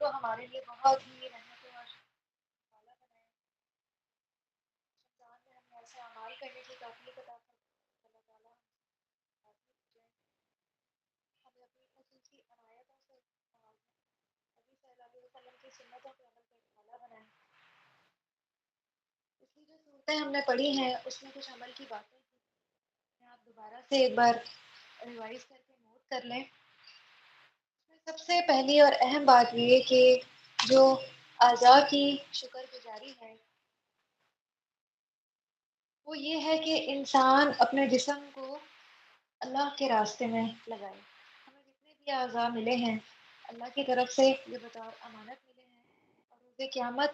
کو ہمارے لیے بہت ہی رحمت اور والا بنائے۔ رمضان میں ہمیں ایسے اعمال کرنے کی توفیق عطا فرمائے۔ اللہ تعالیٰ ہمیں اپنی خصوصی عنایتوں سے نوازیں، نبی صلی اللہ علیہ وسلم کی سنتوں پہ عمل کرنے والا بنائیں۔ اس کی جو صورتیں ہم نے پڑھی ہیں اس میں کچھ عمل کی باتیں تھیں، آپ دوبارہ سے ایک بار ریوائز کر کے نوٹ کر لیں۔ سب سے پہلی اور اہم بات یہ کہ جو اعضاء کی شکر گزاری ہے وہ یہ ہے کہ انسان اپنے جسم کو اللہ کے راستے میں لگائے۔ ہمیں جتنے بھی اعضاء ملے ہیں اللہ کی طرف سے یہ بطور امانت ملے ہیں، اور روز قیامت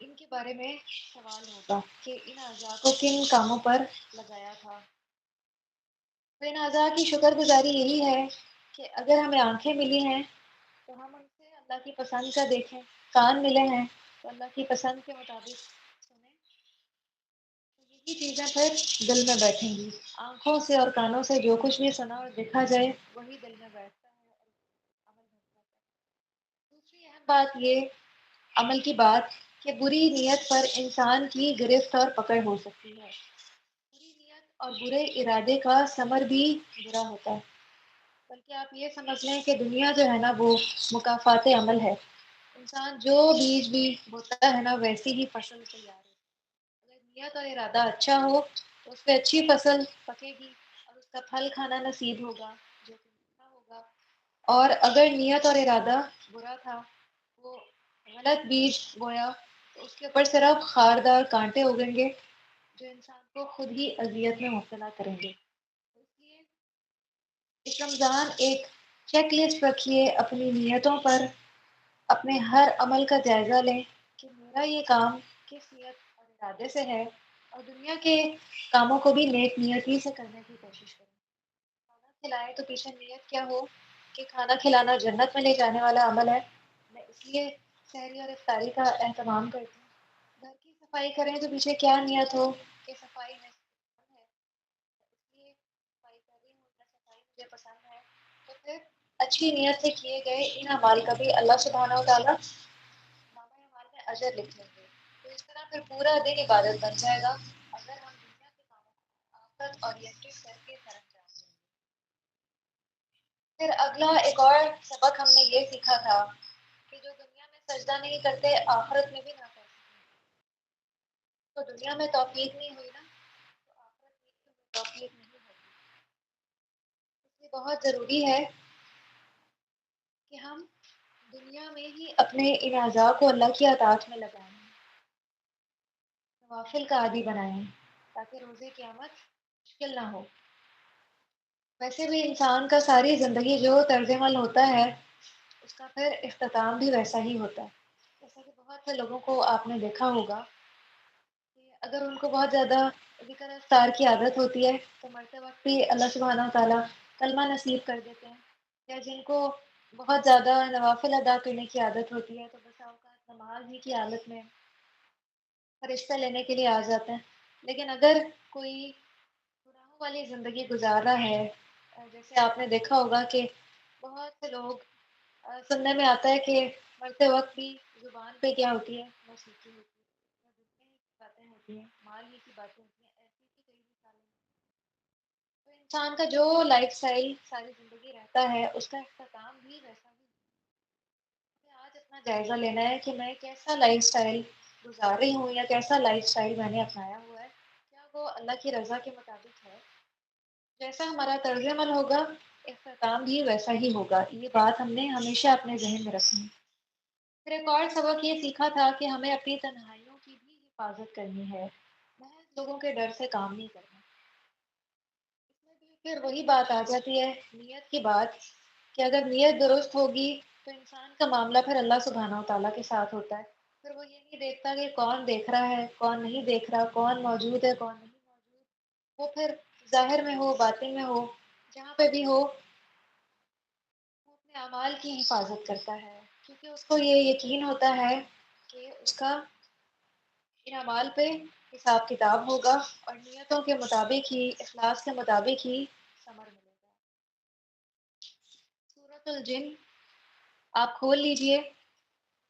ان کے بارے میں سوال ہوگا کہ ان اعضاء کو کن کاموں پر لگایا تھا۔ تو ان اعضاء کی شکر گزاری یہی ہے کہ اگر ہمیں آنکھیں ملی ہیں تو ہم ان سے اللہ کی پسند کا دیکھیں، کان ملے ہیں تو اللہ کی پسند کے مطابق سنیں، تو یہی چیزیں پھر دل میں بیٹھیں گی۔ آنکھوں سے اور کانوں سے جو کچھ بھی سنا اور دیکھا جائے وہی دل میں بیٹھتا ہے اور عمل بن جاتا ہے۔ دوسری اہم بات یہ عمل کی بات کہ بری نیت پر انسان کی گرفت اور پکڑ ہو سکتی ہے۔ بری نیت اور برے ارادے کا ثمر بھی برا ہوتا ہے، بلکہ آپ یہ سمجھ لیں کہ دنیا جو ہے نا وہ مکافات عمل ہے۔ انسان جو بیج بھی بوتا ہے نا ویسی ہی فصل تیار ہے۔ اگر نیت اور ارادہ اچھا ہو تو اس پہ اچھی فصل پکے گی اور اس کا پھل کھانا نصیب ہوگا جو کہ میٹھا ہوگا۔ اور اگر نیت اور ارادہ برا تھا، وہ غلط بیج بویا تو اس کے اوپر صرف خاردار کانٹے اگیں گے جو انسان کو خود ہی اذیت میں مبتلا کریں گے۔ اس لیے اس رمضان ایک چیک لسٹ رکھیے اپنی نیتوں پر، اپنے ہر عمل کا جائزہ لیں کہ میرا یہ کام کس نیت اور ارادے سے ہے، اور دنیا کے کاموں کو بھی نیک نیتی سے کرنے کی کوشش کریں۔ کھانا کھلائے تو پیچھے نیت کیا ہو کہ کھانا کھلانا جنت میں لے جانے والا عمل ہے، میں اس لیے سحری اور افطاری کا اہتمام کرتی ہوں۔ گھر کی صفائی کریں تو پیچھے کیا نیت ہو کہ صفائی میں ہے، اس لیے صفائی کر رہی ہوں، میں صفائی مجھے پسند ہے، تو پھر اچھی نیت سے کیے گئے ان اعمال کا بھی اللہ سبحانہ و تعالیٰ نامہ اعمال میں اجر لکھ لیں گے۔ تو اس طرح پھر پورا دن عبادت بن جائے گا اگر ہم دنیا کے کاموں کو آخرت اورینٹڈ کر کے سر انجام دیں۔ پھر اگلا ایک اور سبق ہم نے یہ سیکھا تھا کہ جو دنیا میں سجدہ نہیں کرتے آخرت میں بھی نہ کر سکیں۔ تو دنیا میں توفیق نہیں ہوئی نا تو آخرت میں بھی ہمیں توفیق نہیں ہوگی۔ اس لیے بہت ضروری ہے کہ ہم دنیا میں ہی اپنے ان اعضاء کو اللہ کی اطاعت میں لگائیں، نوافل کا عادی بنائیں تاکہ روز قیامت مشکل نہ ہو۔ ویسے بھی انسان کا ساری زندگی جو طرز عمل ہوتا ہے اس کا پھر اختتام بھی ویسا ہی ہوتا ہے۔ جیسا کہ بہت سے لوگوں کو آپ نے دیکھا ہوگا کہ اگر ان کو بہت زیادہ ذکر اذکار کی عادت ہوتی ہے تو مرتے وقت بھی اللہ سبحانہ تعالیٰ کلمہ نصیب کر دیتے ہیں، یا جن کو بہت زیادہ نوافل ادا کرنے کی عادت ہوتی ہے تو بسا اوقات نماز ہی کی حالت میں فرشتہ لینے کے لیے آ جاتے ہیں۔ لیکن اگر کوئی گناہوں والی زندگی گزار رہا ہے، جیسے آپ نے دیکھا ہوگا کہ بہت سے لوگ سننے میں آتا ہے کہ مرتے وقت بھی زبان پہ کیا ہوتی ہے موسیقی ہوتی ہے، دنیا ہی کی باتیں ہوتی ہیں، مال ہی کی باتیں ہوتی ہیں، ایسی ہی کئی مثالیں ہیں۔ تو انسان کا جو لائف سٹائل ساری زندگی رہتا ہے اس کا اختتام بھی ویسا ہی ہوتا ہے۔ ہمیں آج اپنا جائزہ لینا ہے کہ میں کیسا لائف سٹائل گزار رہی ہوں یا کیسا لائف سٹائل میں نے اپنایا ہوا ہے، کیا وہ اللہ کی رضا کے مطابق ہے۔ جیسا ہمارا طرز عمل ہوگا اختتام بھی ویسا ہی ہوگا، یہ بات ہم نے ہمیشہ اپنے ذہن میں رکھنی ہے۔ پھر ایک اور سبق یہ سیکھا تھا کہ ہمیں اپنی تنہائیوں کی بھی حفاظت کرنی ہے، محض لوگوں کے ڈر سے کام نہیں کرنا۔ اس میں بھی پھر وہی بات آ جاتی ہے نیت کی بات کہ اگر نیت درست ہوگی تو انسان کا معاملہ پھر اللہ سبحانہ و تعالیٰ کے ساتھ ہوتا ہے۔ پھر وہ یہ نہیں دیکھتا کہ کون دیکھ رہا ہے کون نہیں دیکھ رہا، کون موجود ہے کون نہیں موجود، وہ پھر ظاہر میں ہو باطن میں ہو جہاں پہ بھی ہو وہ اپنے اعمال کی حفاظت کرتا ہے، کیونکہ اس کو یہ یقین ہوتا ہے کہ اس کا ان اعمال پہ حساب کتاب ہوگا اور نیتوں کے مطابق ہی اخلاص کے مطابق ہی ثمر ملے گا۔ سورۃ الجن آپ کھول لیجئے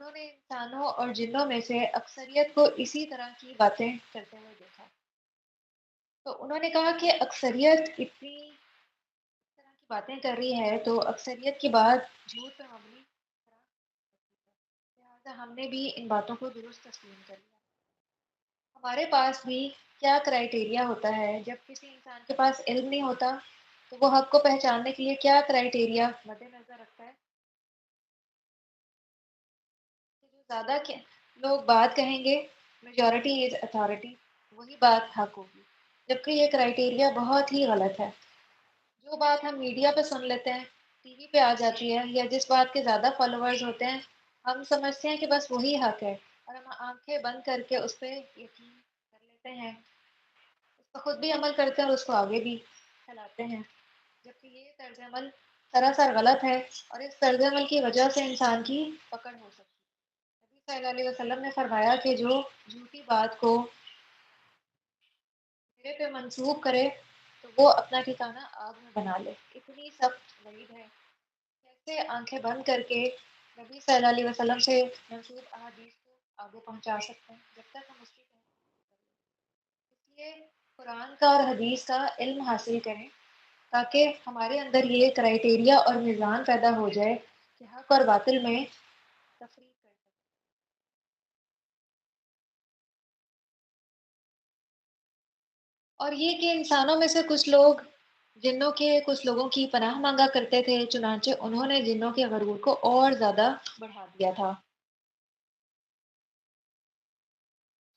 انہوں نے انسانوں اور جنوں میں سے اکثریت کو اسی طرح کی باتیں کرتے ہوئے دیکھا۔ تو انہوں نے کہا کہ اکثریت اتنی اس طرح کی باتیں کر رہی ہے تو اکثریت کی بات جھوٹ پہ مبنی طرح لہٰذا ہم نے بھی ان باتوں کو درست تسلیم کر لیا۔ ہمارے پاس بھی کیا کرائیٹیریا ہوتا ہے جب کسی انسان کے پاس علم نہیں ہوتا تو وہ حق کو پہچاننے کے لیے کیا کرائیٹیریا مد نظر رکھتا ہے کہ جو زیادہ لوگ بات کہیں گے، میجورٹی از اتھارٹی، وہی بات حق ہوگی، جبکہ یہ کرائیٹیریا بہت ہی غلط ہے۔ جو بات ہم میڈیا پہ سن لیتے ہیں، ٹی وی پہ آ جاتی ہے، یا جس بات کے زیادہ فالوورز ہوتے ہیں، ہم سمجھتے ہیں کہ بس وہی حق ہے اور ہم آنکھیں بند کر کے اس پہ یقین کر لیتے ہیں، اس پر خود بھی عمل کرتے ہیں اور اس کو آگے بھی پھیلاتے ہیں، جبکہ یہ طرز عمل سراسر غلط ہے اور اس طرز عمل کی وجہ سے انسان کی پکڑ ہو سکتی ہے۔ نبی صلی اللہ علیہ وسلم نے فرمایا کہ جو جھوٹی بات کو میرے پہ منسوخ کرے تو وہ اپنا ٹھکانہ آگ میں بنا لے۔ اتنی سخت وعید ہے، کیسے آنکھیں بند کر کے نبی صلی اللہ علیہ وسلم سے منسوب احادیث کو آگے پہنچا سکتے ہیں جب تک ہم اس کی اس لیے قرآن کا اور حدیث کا علم حاصل کریں تاکہ ہمارے اندر یہ کرائیٹیریا اور میزان پیدا ہو جائے کہ حق اور باطل میں تفریق کر سکیں۔ اور یہ کہ انسانوں میں سے کچھ لوگ جنوں کے کچھ لوگوں کی پناہ مانگا کرتے تھے، چنانچہ انہوں نے جنوں کے غرور کو اور زیادہ بڑھا دیا تھا۔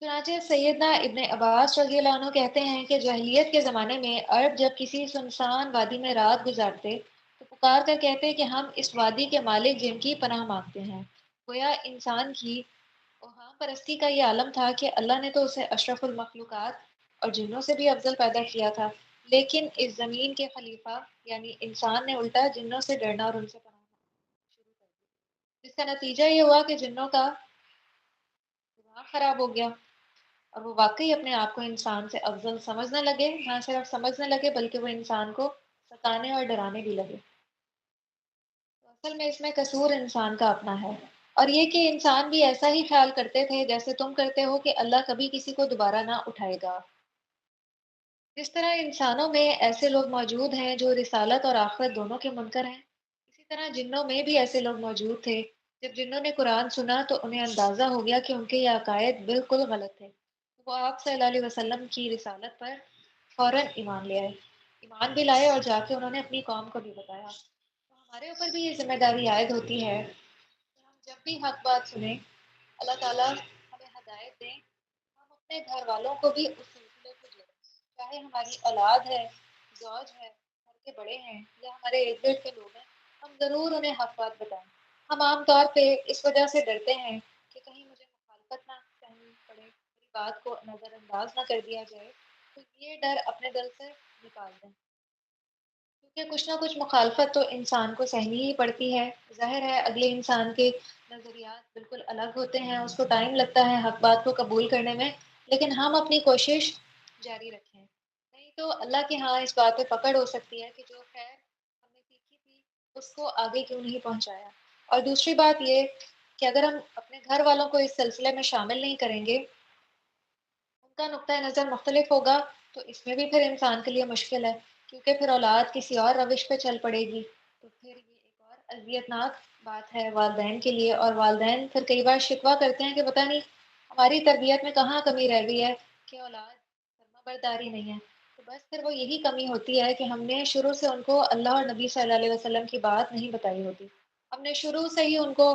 چنانچہ سیدنا ابن عباس رضی اللہ عنہ کہتے ہیں کہ جاہلیت کے زمانے میں عرب جب کسی سنسان وادی میں رات گزارتے تو پکار کر کہتے کہ ہم اس وادی کے مالک جن کی پناہ مانگتے ہیں۔ گویا انسان کی اوہام پرستی کا یہ عالم تھا کہ اللہ نے تو اسے اشرف المخلوقات اور جنوں سے بھی افضل پیدا کیا تھا، لیکن اس زمین کے خلیفہ یعنی انسان نے الٹا جنوں سے ڈرنا اور ان سے پناہ مانگنا شروع کر دیا، جس کا نتیجہ یہ ہوا کہ جنوں کا دماغ خراب ہو گیا اور وہ واقعی اپنے آپ کو انسان سے افضل سمجھنے لگے، نہ صرف سمجھنے لگے بلکہ وہ انسان کو ستانے اور ڈرانے بھی لگے۔ تو اصل میں اس میں قصور انسان کا اپنا ہے، اور یہ کہ انسان بھی ایسا ہی خیال کرتے تھے جیسے تم کرتے ہو کہ اللہ کبھی کسی کو دوبارہ نہ اٹھائے گا۔ جس طرح انسانوں میں ایسے لوگ موجود ہیں جو رسالت اور آخرت دونوں کے منکر ہیں، اسی طرح جنوں میں بھی ایسے لوگ موجود تھے۔ جب جنوں نے قرآن سنا تو انہیں اندازہ ہو گیا کہ ان کے یہ عقائد بالکل غلط تھے۔ وہ آپ صلی اللہ علیہ وسلم کی رسالت پر فوراً ایمان لے آئے، ایمان بھی لائے اور جا کے انہوں نے اپنی قوم کو بھی بتایا۔ تو ہمارے اوپر بھی یہ ذمہ داری عائد ہوتی ہے کہ ہم جب بھی حق بات سنیں، اللہ تعالیٰ ہمیں ہدایت دیں، ہم اپنے گھر والوں کو بھی اس سلسلے کو جوڑیں، چاہے ہماری اولاد ہے، زوج ہے، گھر کے بڑے ہیں یا ہمارے ارد گرد کے لوگ ہیں، ہم ضرور انہیں حق بات بتائیں۔ ہم عام طور پہ اس وجہ سے ڈرتے ہیں کہ کہیں مجھے مخالفت نہ کرنی پڑے، میری بات کو نظر انداز نہ کر دیا جائے، تو یہ ڈر اپنے دل سے نکال دیں، کیونکہ کچھ نہ کچھ مخالفت تو انسان کو سہنی ہی پڑتی ہے۔ ظاہر ہے اگلے انسان کے نظریات بالکل الگ ہوتے ہیں، اس کو ٹائم لگتا ہے حق بات کو قبول کرنے میں، لیکن ہم اپنی کوشش جاری رکھیں، نہیں تو اللہ کے ہاں اس بات پہ پکڑ ہو سکتی ہے کہ جو خیر ہم نے سیکھی تھی اس کو آگے کیوں نہیں پہنچایا۔ اور دوسری بات یہ کہ اگر ہم اپنے گھر والوں کو اس سلسلے میں شامل نہیں کریں گے، ان کا نقطۂ نظر مختلف ہوگا، تو اس میں بھی پھر انسان کے لیے مشکل ہے، کیونکہ پھر اولاد کسی اور روش پہ چل پڑے گی، تو پھر یہ ایک اور اذیت ناک بات ہے والدین کے لیے، اور والدین پھر کئی بار شکوہ کرتے ہیں کہ پتہ نہیں ہماری تربیت میں کہاں کمی رہ گئی ہے کہ اولاد فرما برداری نہیں ہے۔ تو بس پھر وہ یہی کمی ہوتی ہے کہ ہم نے شروع سے ان کو اللہ اور نبی صلی اللہ علیہ وسلم کی بات نہیں بتائی ہوتی، ہم نے شروع سے ہی ان کو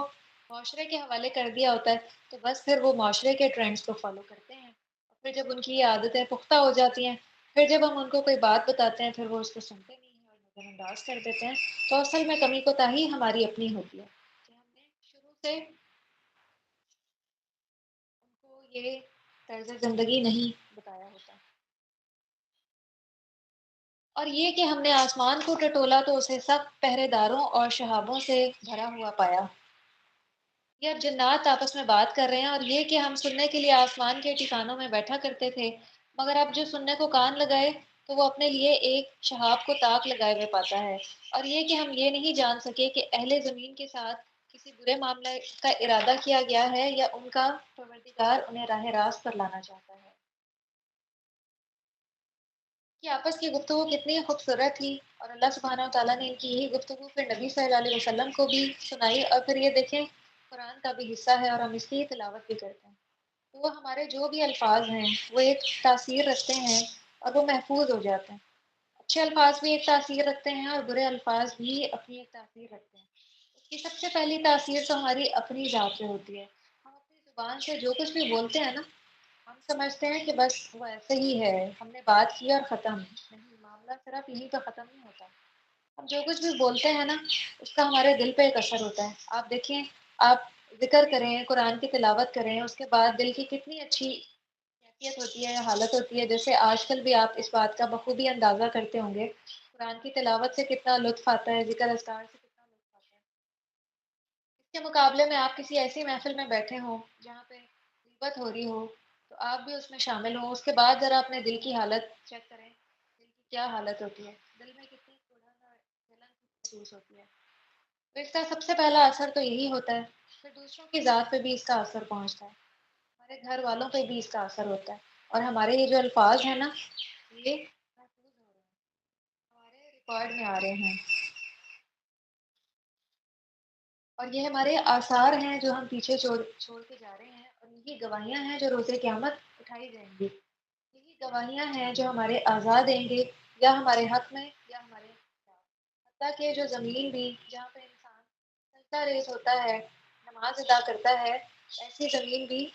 معاشرے کے حوالے کر دیا ہوتا ہے، تو بس پھر وہ معاشرے کے ٹرینڈز کو فالو کرتے ہیں، اور پھر جب ان کی یہ عادتیں پختہ ہو جاتی ہیں، پھر جب ہم ان کو کوئی بات بتاتے ہیں پھر وہ اس کو سنتے نہیں ہیں اور نظر انداز کر دیتے ہیں۔ تو اصل میں کمی کوتاہی ہماری اپنی ہوتی ہے کہ ہم نے شروع سے ان کو یہ طرز زندگی نہیں بتایا ہوتا۔ اور یہ کہ ہم نے آسمان کو ٹٹولا تو اسے سخت پہرے داروں اور شہابوں سے بھرا ہوا پایا۔ یہ اب جنات آپس میں بات کر رہے ہیں، اور یہ کہ ہم سننے کے لیے آسمان کے ٹھکانوں میں بیٹھا کرتے تھے، مگر اب جو سننے کو کان لگائے تو وہ اپنے لیے ایک شہاب کو طاق لگائے ہوئے پاتا ہے۔ اور یہ کہ ہم یہ نہیں جان سکے کہ اہل زمین کے ساتھ کسی برے معاملے کا ارادہ کیا گیا ہے یا ان کا پروردگار انہیں راہ راست پر لانا چاہتا ہے؟ کہ آپس کی گفتگو کتنی خوبصورت تھی، اور اللہ سبحانہ و تعالیٰ نے ان کی یہی گفتگو پھر نبی صلی اللہ علیہ وسلم کو بھی سنائی، اور پھر یہ دیکھیں قرآن کا بھی حصہ ہے اور ہم اس کی تلاوت بھی کرتے ہیں، تو وہ ہمارے جو بھی الفاظ ہیں وہ ایک تاثیر رکھتے ہیں اور وہ محفوظ ہو جاتے ہیں۔ اچھے الفاظ بھی ایک تاثیر رکھتے ہیں اور برے الفاظ بھی اپنی ایک تاثیر رکھتے ہیں۔ اس کی سب سے پہلی تاثیر تو ہماری اپنی ذات پہ ہوتی ہے۔ ہم اپنی زبان سے جو کچھ بھی بولتے ہیں نا، ہم سمجھتے ہیں کہ بس وہ ایسے ہی ہے، ہم نے بات کی اور ختم، نہیں، معاملہ صرف یہی تو ختم نہیں ہوتا۔ ہم جو کچھ بھی بولتے ہیں نا، اس کا ہمارے دل پہ ایک اثر ہوتا ہے۔ آپ دیکھیں، آپ ذکر کریں، قرآن کی تلاوت کریں، اس کے بعد دل کی کتنی اچھی کیفیت ہوتی ہے، حالت ہوتی ہے، جیسے آج کل بھی آپ اس بات کا بخوبی اندازہ کرتے ہوں گے، قرآن کی تلاوت سے کتنا لطف آتا ہے، ذکر اذکار سے کتنا لطف آتا ہے۔ اس کے مقابلے میں آپ کسی ایسی محفل میں بیٹھے ہوں جہاں پہ غیبت ہو رہی ہو، تو آپ بھی اس میں شامل ہوں، اس کے بعد ذرا اپنے دل کی حالت چیک کریں، دل کی کیا حالت ہوتی ہے، دل میں کتنی گھٹن اور جلن محسوس ہوتی ہے۔ تو اس کا سب سے پہلا اثر تو یہی ہوتا ہے، پھر دوسروں کی ذات پہ بھی اس کا اثر پہنچتا ہے، ہمارے گھر والوں پہ بھی اس کا اثر ہوتا ہے، اور ہمارے یہ جو الفاظ ہیں نا، یہ محفوظ ہو رہے ہیں، ہمارے ریکارڈ میں آ رہے ہیں، اور یہ ہمارے آثار ہیں جو ہم پیچھے چھوڑ کے جا رہے ہیں، اور یہی گواہیاں ہیں جو روز قیامت اٹھائی جائیں گی۔ یہی گواہیاں ہیں جو ہمارے آزاد دیں گے، یا ہمارے حق میں یا ہمارے خلاف۔ حتیٰ کہ جو زمین بھی جہاں پہ انسان سجدہ ریز ہوتا ہے، نماز ادا کرتا ہے، ایسی زمین بھی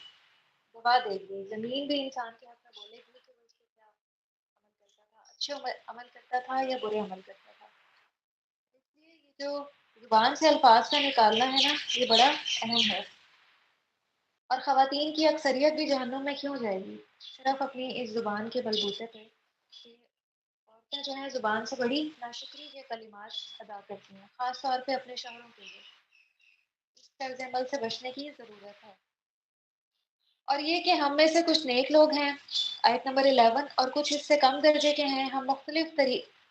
گواہ دے گی، زمین بھی انسان کے حق میں بولے گی کہ وہ اس پہ کیا عمل کرتا تھا، اچھے عمل کرتا تھا یا برے عمل کرتا تھا۔ اس لیے یہ جو زبان سے الفاظ کا نکالنا ہے نا، یہ بڑا اہم ہے۔ اور خواتین کی اکثریت بھی جہنم میں کیوں جائے گی؟ صرف اپنی اس زبان کے بلبوتے پہ کہ عورتیں جو ہیں زبان سے بڑی ناشکری کے کلمات ادا کرتی ہیں، خاص طور پہ اپنے شوہروں کے لیے۔ اس طرز عمل سے بچنے کی ضرورت ہے۔ اور یہ کہ ہم میں سے کچھ نیک لوگ ہیں، آیت نمبر 11، اور کچھ اس سے کم درجے کے ہیں، ہم مختلف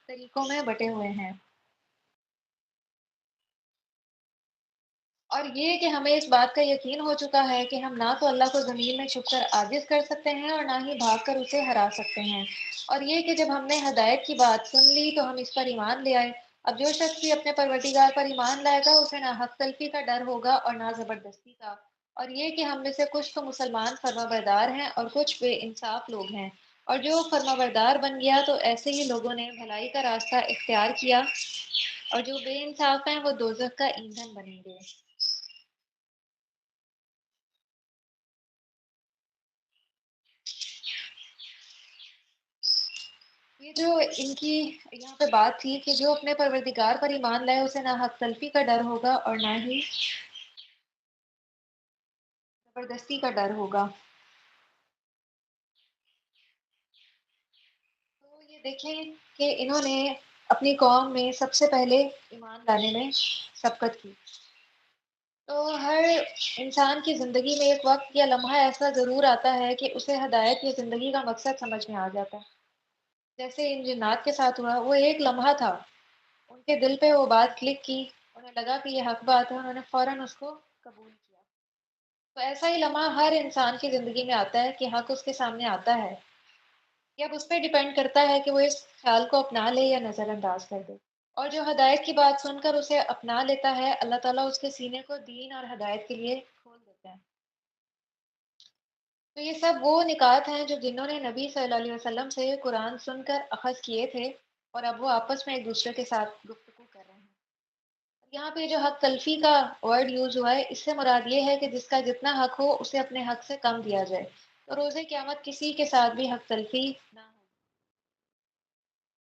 طریقوں میں بٹے ہوئے ہیں۔ اور یہ کہ ہمیں اس بات کا یقین ہو چکا ہے کہ ہم نہ تو اللہ کو زمین میں چھپ کر عاجز کر سکتے ہیں اور نہ ہی بھاگ کر اسے ہرا سکتے ہیں، اور یہ کہ جب ہم نے ہدایت کی بات سن لی تو ہم اس پر ایمان لے آئے۔ اب جو شخص بھی اپنے پروردگار پر ایمان لائے گا، اسے نہ حق تلفی کا ڈر ہوگا اور نہ زبردستی کا۔ اور یہ کہ ہم میں سے کچھ تو مسلمان فرما بردار ہیں اور کچھ بے انصاف لوگ ہیں، اور جو فرما بردار بن گیا تو ایسے ہی لوگوں نے بھلائی کا راستہ اختیار کیا، اور جو بے انصاف ہیں وہ دوزخ کا ایندھن بنیں گے۔ یہ جو ان کی یہاں پہ بات تھی کہ جو اپنے پروردگار پر ایمان لائے اسے نہ حق تلفی کا ڈر ہوگا اور نہ ہی زبردستی کا ڈر ہوگا۔ تو یہ دیکھیں کہ انہوں نے اپنی قوم میں سب سے پہلے ایمان لانے میں سبقت کی۔ تو ہر انسان کی زندگی میں ایک وقت یا لمحہ ایسا ضرور آتا ہے کہ اسے ہدایت یا زندگی کا مقصد سمجھ میں آ جاتا ہے، جیسے ان جنات کے ساتھ ہوا، وہ ایک لمحہ تھا، ان کے دل پہ وہ بات کلک کی، انہیں لگا کہ یہ حق بات ہے، انہوں نے فوراً اس کو قبول کیا۔ تو ایسا ہی لمحہ ہر انسان کی زندگی میں آتا ہے کہ حق اس کے سامنے آتا ہے، یہ اب اس پہ ڈیپینڈ کرتا ہے کہ وہ اس خیال کو اپنا لے یا نظر انداز کر دے۔ اور جو ہدایت کی بات سن کر اسے اپنا لیتا ہے، اللہ تعالیٰ اس کے سینے کو دین اور ہدایت کے لیے کھول دیتا ہے۔ تو یہ سب وہ نکات ہیں جو جنہوں نے نبی صلی اللہ علیہ وسلم سے قرآن سن کر اخذ کیے تھے، اور اب وہ آپس میں ایک دوسرے کے ساتھ گفتگو کر رہے ہیں۔ یہاں پہ جو حق تلفی کا ورڈ یوز ہوا ہے، اس سے مراد یہ ہے کہ جس کا جتنا حق ہو اسے اپنے حق سے کم دیا جائے، تو روز قیامت کسی کے ساتھ بھی حق تلفی نہ ہو،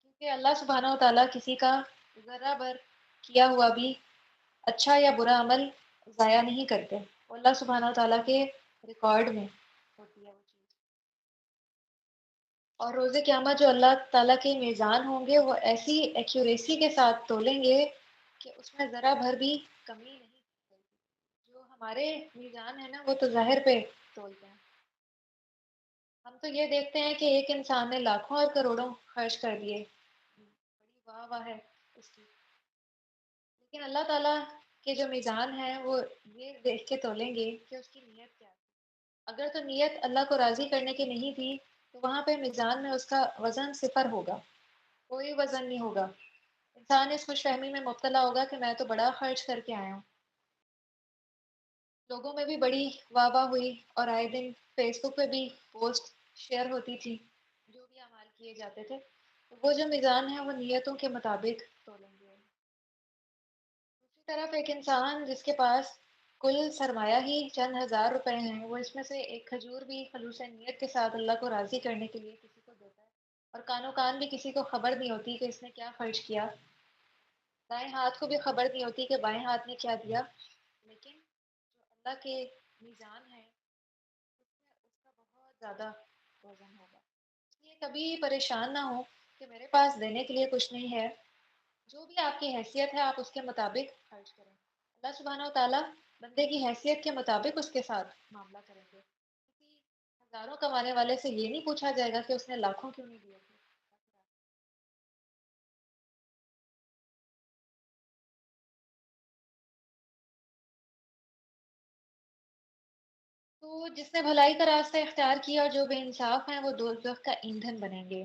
کیونکہ اللہ سبحانہ و تعالیٰ کسی کا ذرہ بھر کیا ہوا بھی اچھا یا برا عمل ضائع نہیں کرتے، وہ اللہ سبحانہ و تعالیٰ کے ریکارڈ میں ہوتی ہے وہ چیز۔ اور روز قیامت جو اللہ تعالیٰ کے میزان ہوں گے، وہ ایسی ایکیوریسی کے ساتھ تولیں گے کہ اس میں ذرا بھر بھی کمی نہیں ہوگی۔ جو ہمارے میزان ہے نا، وہ تو ظاہر پہ تولتے ہیں، ہم تو یہ دیکھتے ہیں کہ ایک انسان نے لاکھوں اور کروڑوں خرچ کر دیے، بڑی واہ واہ ہے اس کی، لیکن اللہ تعالیٰ کہ جو میزان ہے وہ یہ دیکھ کے تولیں گے کہ اس کی نیت کیا تھی۔ اگر تو نیت اللہ کو راضی کرنے کی نہیں تھی تو وہاں پہ میزان میں اس کا وزن صفر ہوگا، کوئی وزن نہیں ہوگا۔ انسان اس خوش فہمی میں مبتلا ہوگا کہ میں تو بڑا خرچ کر کے آیا ہوں۔ لوگوں میں بھی بڑی واہ واہ ہوئی اور آئے دن فیس بک پہ بھی پوسٹ شیئر ہوتی تھی جو بھی اعمال کیے جاتے تھے، تو وہ جو میزان ہے وہ نیتوں کے مطابق تولیں گے۔ دوسری طرف ایک انسان جس کے پاس کل سرمایہ ہی چند ہزار روپے ہیں، وہ اس میں سے ایک کھجور بھی خلوص نیت کے ساتھ اللہ کو راضی کرنے کے لیے کسی کو دیتا ہے، اور کانوں کان بھی کسی کو خبر نہیں ہوتی کہ اس نے کیا خرچ کیا، دائیں ہاتھ کو بھی خبر نہیں ہوتی کہ بائیں ہاتھ نے کیا دیا، لیکن جو اللہ کے میزان ہے اس میں اس کا بہت زیادہ وزن ہوگا۔ اس لیے کبھی پریشان نہ ہو کہ میرے پاس دینے کے لیے کچھ نہیں ہے، جو بھی آپ کی حیثیت ہے آپ اس کے مطابق خرچ کریں۔ اللہ سبحانہ و تعالیٰ بندے کی حیثیت کے مطابق اس کے ساتھ معاملہ کریں گے۔ کسی ہزاروں کمانے والے سے یہ نہیں پوچھا جائے گا کہ اس نے لاکھوں کیوں نہیں دیے تھے۔ تو جس نے بھلائی کا راستہ اختیار کیا اور جو بے انصاف ہیں وہ دوزخ کا ایندھن بنیں گے۔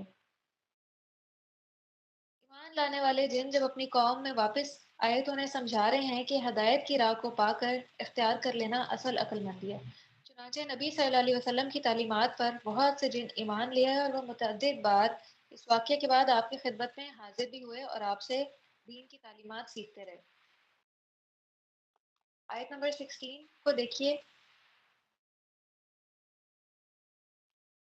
ایمان لانے والے جن جب اپنی قوم میں واپس آئے تو انہیں سمجھا رہے ہیں کہ ہدایت کی راہ کو پا کر اختیار کر لینا اصل عقل مندی ہے۔ چنانچہ نبی صلی اللہ علیہ وسلم کی تعلیمات پر بہت سے جن ایمان لے آئے اور وہ متعدد بار اس واقعے کے بعد آپ کی خدمت میں حاضر بھی ہوئے اور آپ سے دین کی تعلیمات سیکھتے رہے۔ آیت نمبر 16 کو دیکھیے۔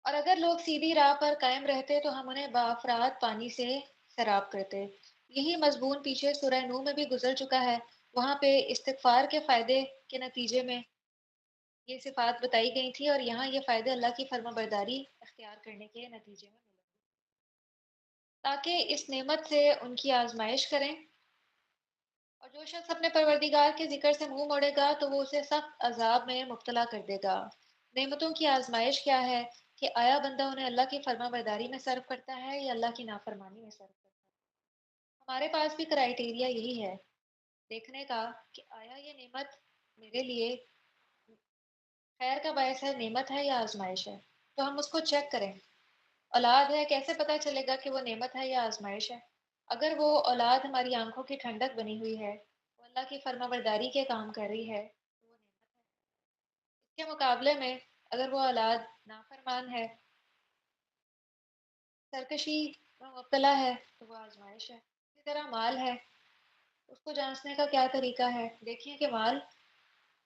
اور اگر لوگ سیدھی راہ پر قائم رہتے تو ہم انہیں بافراد پانی سے سیراب کرتے۔ یہی مضمون پیچھے سورہ نوح میں بھی گزر چکا ہے۔ وہاں پہ استغفار کے فائدے کے نتیجے میں یہ صفات بتائی گئی تھی، اور یہاں یہ فائدے اللہ کی فرما برداری اختیار کرنے کے نتیجے میں ملیں گے، تاکہ اس نعمت سے ان کی آزمائش کریں۔ اور جو شخص اپنے پروردگار کے ذکر سے منہ موڑے گا تو وہ اسے سخت عذاب میں مبتلا کر دے گا۔ نعمتوں کی آزمائش کیا ہے کہ آیا بندہ انہیں اللہ کی فرما برداری میں صرف کرتا ہے یا اللہ کی نافرمانی میں صرف کرتا ہے۔ ہمارے پاس بھی کرائیٹیریا یہی ہے دیکھنے کا کہ آیا یہ نعمت میرے لیے خیر کا باعث ہے، نعمت ہے یا آزمائش ہے، تو ہم اس کو چیک کریں۔ اولاد ہے، کیسے پتہ چلے گا کہ وہ نعمت ہے یا آزمائش ہے؟ اگر وہ اولاد ہماری آنکھوں کی ٹھنڈک بنی ہوئی ہے، وہ اللہ کی فرما برداری کے کام کر رہی ہے تو وہ نعمت ہے۔ اس کے مقابلے میں اگر وہ اولاد نافرمان ہے، سرکشی میں مبتلا ہے، تو وہ آزمائش ہے۔ اسی طرح مال ہے، اس کو جانچنے کا کیا طریقہ ہے؟ دیکھیں کہ مال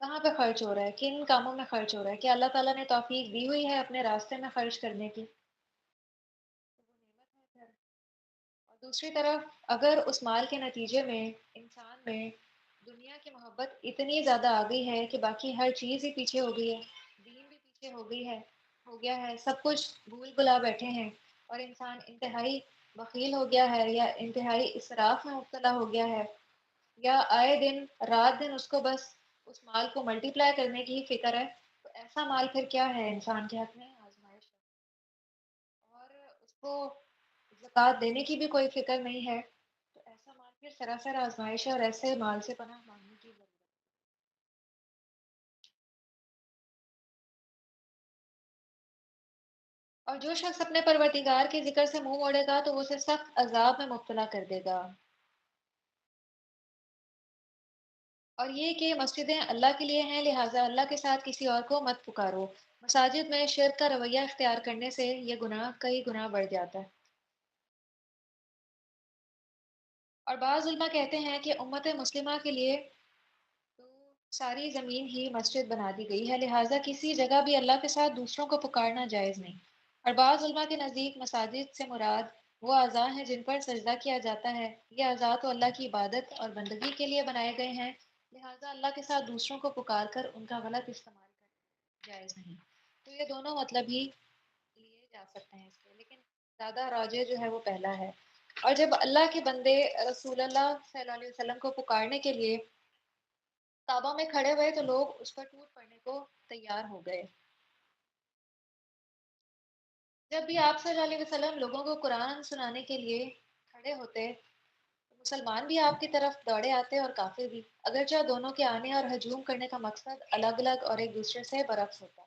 کہاں پہ خرچ ہو رہا ہے، کن کاموں میں خرچ ہو رہا ہے، کیا اللہ تعالیٰ نے توفیق دی ہوئی ہے اپنے راستے میں خرچ کرنے کی؟ تو وہ نعمت ہے پھر۔ اور دوسری طرف اگر اس مال کے نتیجے میں انسان میں دنیا کی محبت اتنی زیادہ آ گئی ہے کہ باقی ہر چیز ہی پیچھے ہو گئی ہے، دین بھی پیچھے ہو گئی ہے، ہو گیا ہے، سب کچھ بھول بھلا بیٹھے ہیں، اور انسان انتہائی بخیل ہو گیا ہے یا انتہائی اسراف میں مبتلا ہو گیا ہے، یا آئے دن رات دن اس کو بس اس مال کو ملٹی پلائی کرنے کی ہی فکر ہے، تو ایسا مال پھر کیا ہے؟ انسان کے حق میں آزمائش ہے۔ اور اس کو زکوٰۃ دینے کی بھی کوئی فکر نہیں ہے، تو ایسا مال پھر سراسر آزمائش ہے، اور ایسے مال سے پناہ مانگنے کی ضرورت ہے۔ اور جو شخص اپنے پروردگار کے ذکر سے منہ موڑے گا تو وہ اسے سخت عذاب میں مبتلا کر دے گا۔ اور یہ کہ مسجدیں اللہ کے لیے ہیں، لہٰذا اللہ کے ساتھ کسی اور کو مت پکارو۔ مساجد میں شرک کا رویہ اختیار کرنے سے یہ گناہ کئی گنا بڑھ جاتا ہے۔ اور بعض علماء کہتے ہیں کہ امت مسلمہ کے لیے تو ساری زمین ہی مسجد بنا دی گئی ہے، لہٰذا کسی جگہ بھی اللہ کے ساتھ دوسروں کو پکارنا جائز نہیں۔ اور بعض علماء کے نزدیک مساجد سے مراد وہ اعضاء ہیں جن پر سجدہ کیا جاتا ہے، یہ اعضاء تو اللہ کی عبادت اور بندگی کے لیے بنائے گئے ہیں، لہٰذا اللہ کے ساتھ دوسروں کو پکار کر ان کا غلط استعمال کرنا جائز نہیں۔ تو یہ دونوں مطلب ہی لیے جا سکتے ہیں اس کے، لیکن زیادہ راجع جو ہے وہ پہلا ہے۔ اور جب اللہ کے بندے رسول اللہ صلی اللہ علیہ وسلم کو پکارنے کے لیے کعبہ میں کھڑے ہوئے تو لوگ اس پر ٹوٹ پڑنے کو تیار ہو گئے۔ جب بھی آپ صلی اللہ علیہ وسلم لوگوں کو قرآن سنانے کے لیے کھڑے ہوتے مسلمان بھی آپ کی طرف دوڑے آتے اور کافر بھی، اگرچہ دونوں کے آنے اور ہجوم کرنے کا مقصد الگ الگ اور ایک دوسرے سے برعکس ہوتا۔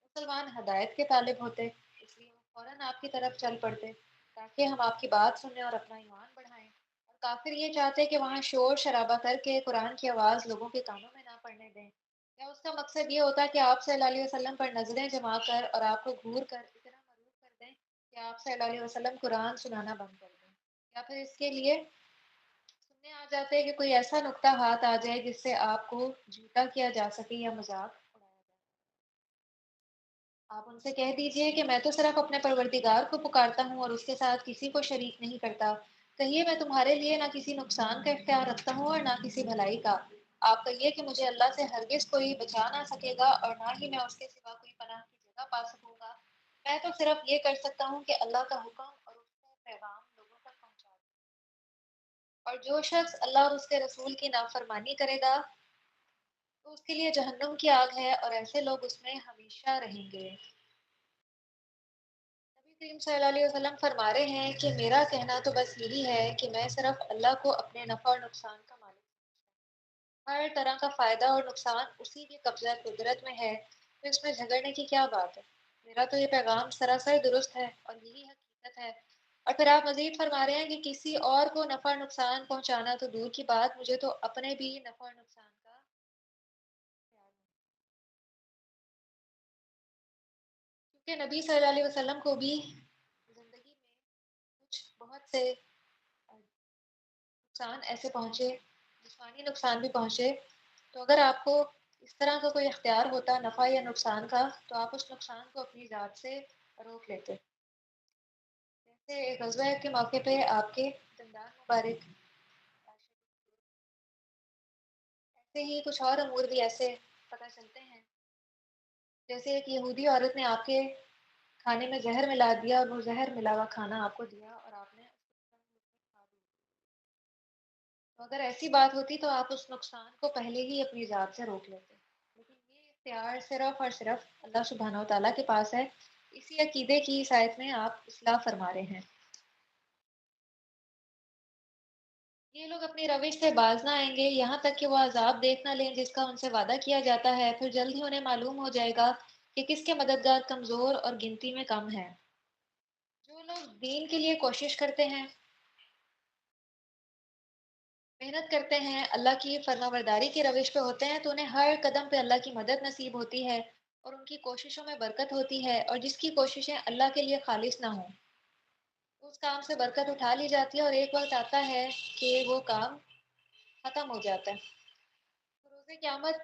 مسلمان ہدایت کے طالب ہوتے، اس لیے وہ فوراً آپ کی طرف چل پڑتے تاکہ ہم آپ کی بات سنیں اور اپنا ایمان بڑھائیں، اور کافر یہ چاہتے کہ وہاں شور شرابہ کر کے قرآن کی آواز لوگوں کے کانوں میں نہ پڑنے دیں، یا اس کا مقصد یہ ہوتا کہ آپ صلی اللہ علیہ وسلم پر نظریں جما کر اور آپ کو گھور کر اتنا مغلوب کر دیں کہ آپ صلی اللہ علیہ وسلم قرآن سنانا بند کر دیں، یا پھر اس کے لیے سننے آ جاتے ہیں کہ کوئی ایسا نقطہ ہاتھ آ جائے جس سے آپ کو جھوٹا کیا جا سکے یا مذاق اڑایا جائے۔ آپ ان سے کہہ دیجئے کہ میں تو صرف اپنے پروردگار کو پکارتا ہوں اور اس کے ساتھ کسی کو شریک نہیں کرتا۔ کہیے میں تمہارے لیے نہ کسی نقصان کا اختیار رکھتا ہوں اور نہ کسی بھلائی کا۔ آپ کہیے کہ مجھے اللہ سے ہرگز کوئی بچا نہ سکے گا اور نہ ہی میں اس کے سوا کوئی پناہ کی جگہ پا سکوں گا۔ میں تو صرف یہ کر سکتا ہوں کہ اللہ کا حکم اور اس کا پیغام لوگوں تک پہنچا دوں، اور جو شخص اللہ اور اس کے رسول کی نافرمانی کرے گا تو اس کے لیے جہنم کی آگ ہے اور ایسے لوگ اس میں ہمیشہ رہیں گے۔ نبی کریم صلی اللہ علیہ وسلم فرما رہے ہیں کہ میرا کہنا تو بس یہی ہے کہ میں صرف اللہ کو اپنے نفع اور نقصان کا مالک سمجھتا ہوں۔ ہر طرح کا فائدہ اور نقصان اسی کے قبضہ قدرت میں ہے، تو اس میں جھگڑنے کی کیا بات ہے؟ میرا تو یہ پیغام سراسر درست ہے اور یہی حقیقت ہے۔ اور پھر آپ مزید فرما رہے ہیں کہ کسی اور کو نفع اور نقصان پہنچانا تو دور کی بات، مجھے تو اپنے بھی نفع اور نقصان کا خیال نہیں، کیونکہ نبی صلی اللہ علیہ وسلم کو بھی زندگی میں کچھ بہت سے نقصان ایسے پہنچے، جسمانی نقصان بھی پہنچے، تو اگر آپ کو اس طرح کا کوئی اختیار ہوتا نفع یا نقصان کا تو آپ اس نقصان کو اپنی ذات سے روک لیتے۔ جیسے غزوہ کے موقع پہ آپ کے دندان مبارک، ایسے ہی کچھ اور امور بھی ایسے پتہ چلتے ہیں، جیسے ایک یہودی عورت نے آپ کے کھانے میں زہر ملا دیا اور وہ زہر ملا ہوا کھانا آپ کو دیا اور آپ نے اس کو کھا دیا۔ تو اگر ایسی بات ہوتی تو آپ اس نقصان کو پہلے ہی اپنی ذات سے روک لیتے، لیکن یہ اختیار صرف اور صرف اللہ سبحانہ و تعالیٰ کے پاس ہے۔ اسی عقیدے کی اس آیت میں آپ اصلاح فرما رہے ہیں۔ یہ لوگ اپنی روش سے باز نہ آئیں گے یہاں تک کہ وہ عذاب دیکھ نہ لیں جس کا ان سے وعدہ کیا جاتا ہے، پھر جلد ہی انہیں معلوم ہو جائے گا کہ کس کے مددگار کمزور اور گنتی میں کم ہیں۔ جو لوگ دین کے لیے کوشش کرتے ہیں، محنت کرتے ہیں، اللہ کی فرما برداری کی روش پہ ہوتے ہیں، تو انہیں ہر قدم پہ اللہ کی مدد نصیب ہوتی ہے اور ان کی کوششوں میں برکت ہوتی ہے، اور جس کی کوششیں اللہ کے لیے خالص نہ ہوں اس کام سے برکت اٹھا لی جاتی ہے اور ایک وقت آتا ہے کہ وہ کام ختم ہو جاتا ہے۔ تو روز قیامت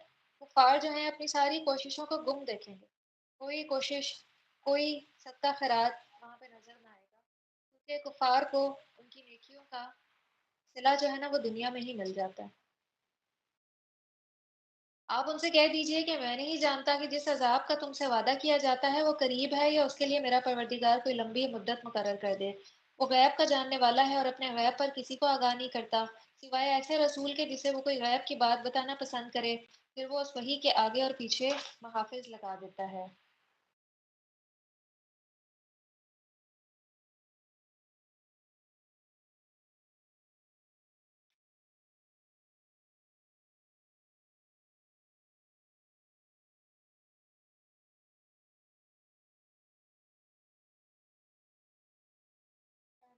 کفار جو ہیں اپنی ساری کوششوں کو گم دیکھیں گے، کوئی کوشش، کوئی صدقہ خیرات وہاں پہ نظر نہ آئے گا، کیونکہ کفار کو ان کی نیکیوں کا صلہ جو ہے نا وہ دنیا میں ہی مل جاتا ہے۔ آپ ان سے کہہ دیجئے کہ میں نہیں جانتا کہ جس عذاب کا تم سے وعدہ کیا جاتا ہے وہ قریب ہے یا اس کے لیے میرا پروردگار کوئی لمبی مدت مقرر کر دے۔ وہ غیب کا جاننے والا ہے اور اپنے غیب پر کسی کو آگاہ نہیں کرتا سوائے ایسے رسول کے جسے وہ کوئی غیب کی بات بتانا پسند کرے، پھر وہ اس وحی کے آگے اور پیچھے محافظ لگا دیتا ہے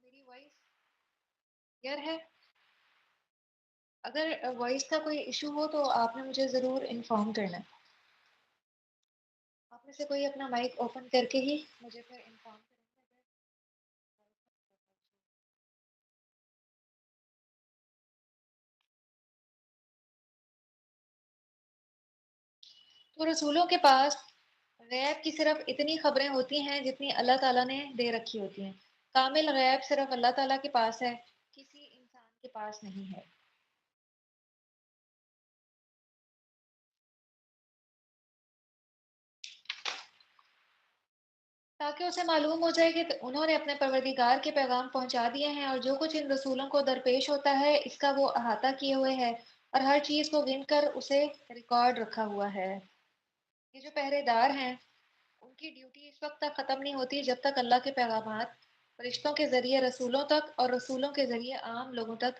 میری وائس کلیئر ہے؟ اگر وائس کا کوئی ایشو ہو تو آپ نے مجھے ضرور انفارم کرنا ہے۔ آپ میں سے کوئی اپنا مائک اوپن کر کے ہی مجھے پھر انفارم کریں گے تو رسولوں کے پاس غیب کی صرف اتنی خبریں ہوتی ہیں جتنی اللہ تعالیٰ نے دے رکھی ہوتی ہیں۔ کامل غیب صرف اللہ تعالیٰ کے پاس ہے، کسی انسان کے پاس نہیں ہے، تاکہ اسے معلوم ہو جائے کہ انہوں نے اپنے پروردگار کے پیغام پہنچا دیے ہیں اور جو کچھ ان رسولوں کو درپیش ہوتا ہے اس کا وہ احاطہ کیے ہوئے ہے اور ہر چیز کو گن کر اسے ریکارڈ رکھا ہوا ہے۔ یہ جو پہرے دار ہیں ان کی ڈیوٹی اس وقت تک ختم نہیں ہوتی جب تک اللہ کے پیغامات فرشتوں کے ذریعے رسولوں تک اور رسولوں کے ذریعے عام لوگوں تک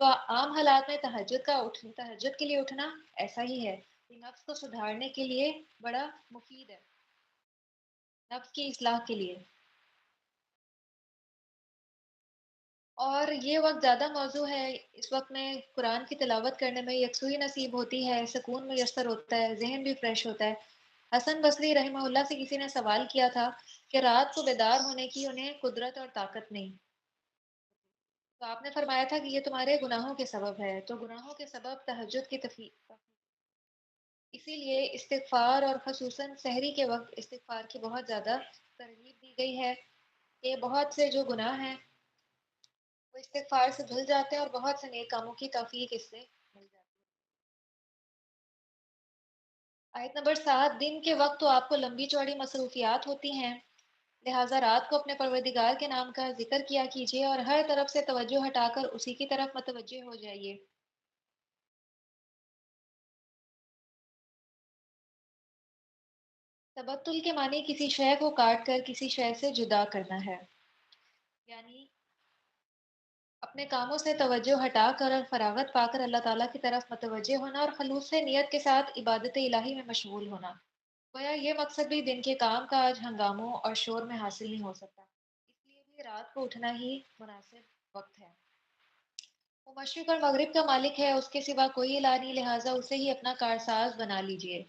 تو عام حالات میں تہجد کے لیے اٹھنا ایسا ہی ہے، یہ نفس کو سدھارنے کے لیے بڑا مفید ہے، نفس کی اصلاح کے لیے۔ اور یہ وقت زیادہ موزوں ہے، اس وقت میں قرآن کی تلاوت کرنے میں یکسوئی نصیب ہوتی ہے، سکون میسر ہوتا ہے، ذہن بھی فریش ہوتا ہے۔ حسن بصری رحمہ اللہ سے کسی نے سوال کیا تھا کہ رات کو بیدار ہونے کی انہیں قدرت اور طاقت نہیں، تو آپ نے فرمایا تھا کہ یہ تمہارے گناہوں کے سبب ہے، تو گناہوں کے سبب تہجد کی تفیق، اسی لیے استغفار اور خصوصاً سحری کے وقت استغفار کی بہت زیادہ ترغیب دی گئی ہے کہ بہت سے جو گناہ ہیں وہ استغفار سے دھل جاتے ہیں اور بہت سے نیک کاموں کی توفیق اس سے مل جاتی ہے۔ آیت نمبر 7، دن کے وقت تو آپ کو لمبی چوڑی مصروفیات ہوتی ہیں، لہٰذا رات کو اپنے پروردگار کے نام کا ذکر کیا کیجیے اور ہر طرف سے توجہ ہٹا کر اسی کی طرف متوجہ ہو جائیے۔ تبتل کے معنی کسی شے کو کاٹ کر کسی شے سے جدا کرنا ہے، یعنی اپنے کاموں سے توجہ ہٹا کر اور فراغت پا کر اللہ تعالیٰ کی طرف متوجہ ہونا اور خلوص سے نیت کے ساتھ عبادت الہی میں مشغول ہونا۔ گویا یہ مقصد بھی دن کے کام کاج، ہنگاموں اور شور میں حاصل نہیں ہو سکتا، اس لیے بھی رات کو اٹھنا ہی مناسب وقت ہے۔ وہ مشرق اور مغرب کا مالک ہے، اس کے سوا کوئی الہ نہیں، لہٰذا اسے ہی اپنا کارساز بنا لیجئے۔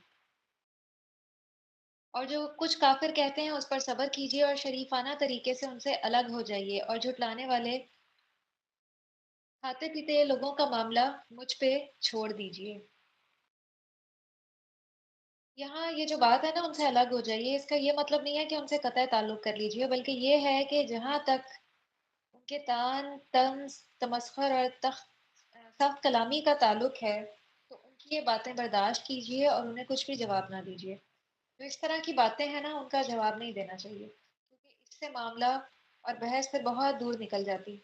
اور جو کچھ کافر کہتے ہیں اس پر صبر کیجیے اور شریفانہ طریقے سے ان سے الگ ہو جائیے، اور جھٹلانے والے کھاتے پیتے لوگوں کا معاملہ مجھ پہ چھوڑ دیجیے۔ یہاں یہ جو بات ہے نا ان سے الگ ہو جائیے، اس کا یہ مطلب نہیں ہے کہ ان سے قطع تعلق کر لیجیے، بلکہ یہ ہے کہ جہاں تک ان کے طعن، طنز، تمسخر اور سخت کلامی کا تعلق ہے تو ان کی یہ باتیں برداشت کیجیے اور انہیں کچھ بھی جواب نہ دیجیے۔ جو اس طرح کی باتیں ہیں نا ان کا جواب نہیں دینا چاہیے، کیونکہ اس سے معاملہ اور بحث پھر بہت دور نکل جاتی۔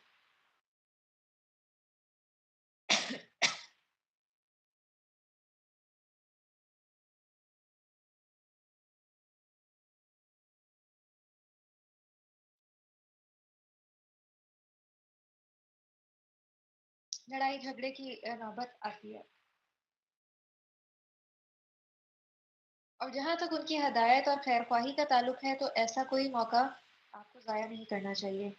لڑائی جھگڑے کی نوبت آتی ہے، اور جہاں تک ان کی ہدایت اور خیر خواہی کا تعلق ہے تو ایسا کوئی موقع آپ کو ضائع نہیں کرنا چاہیے،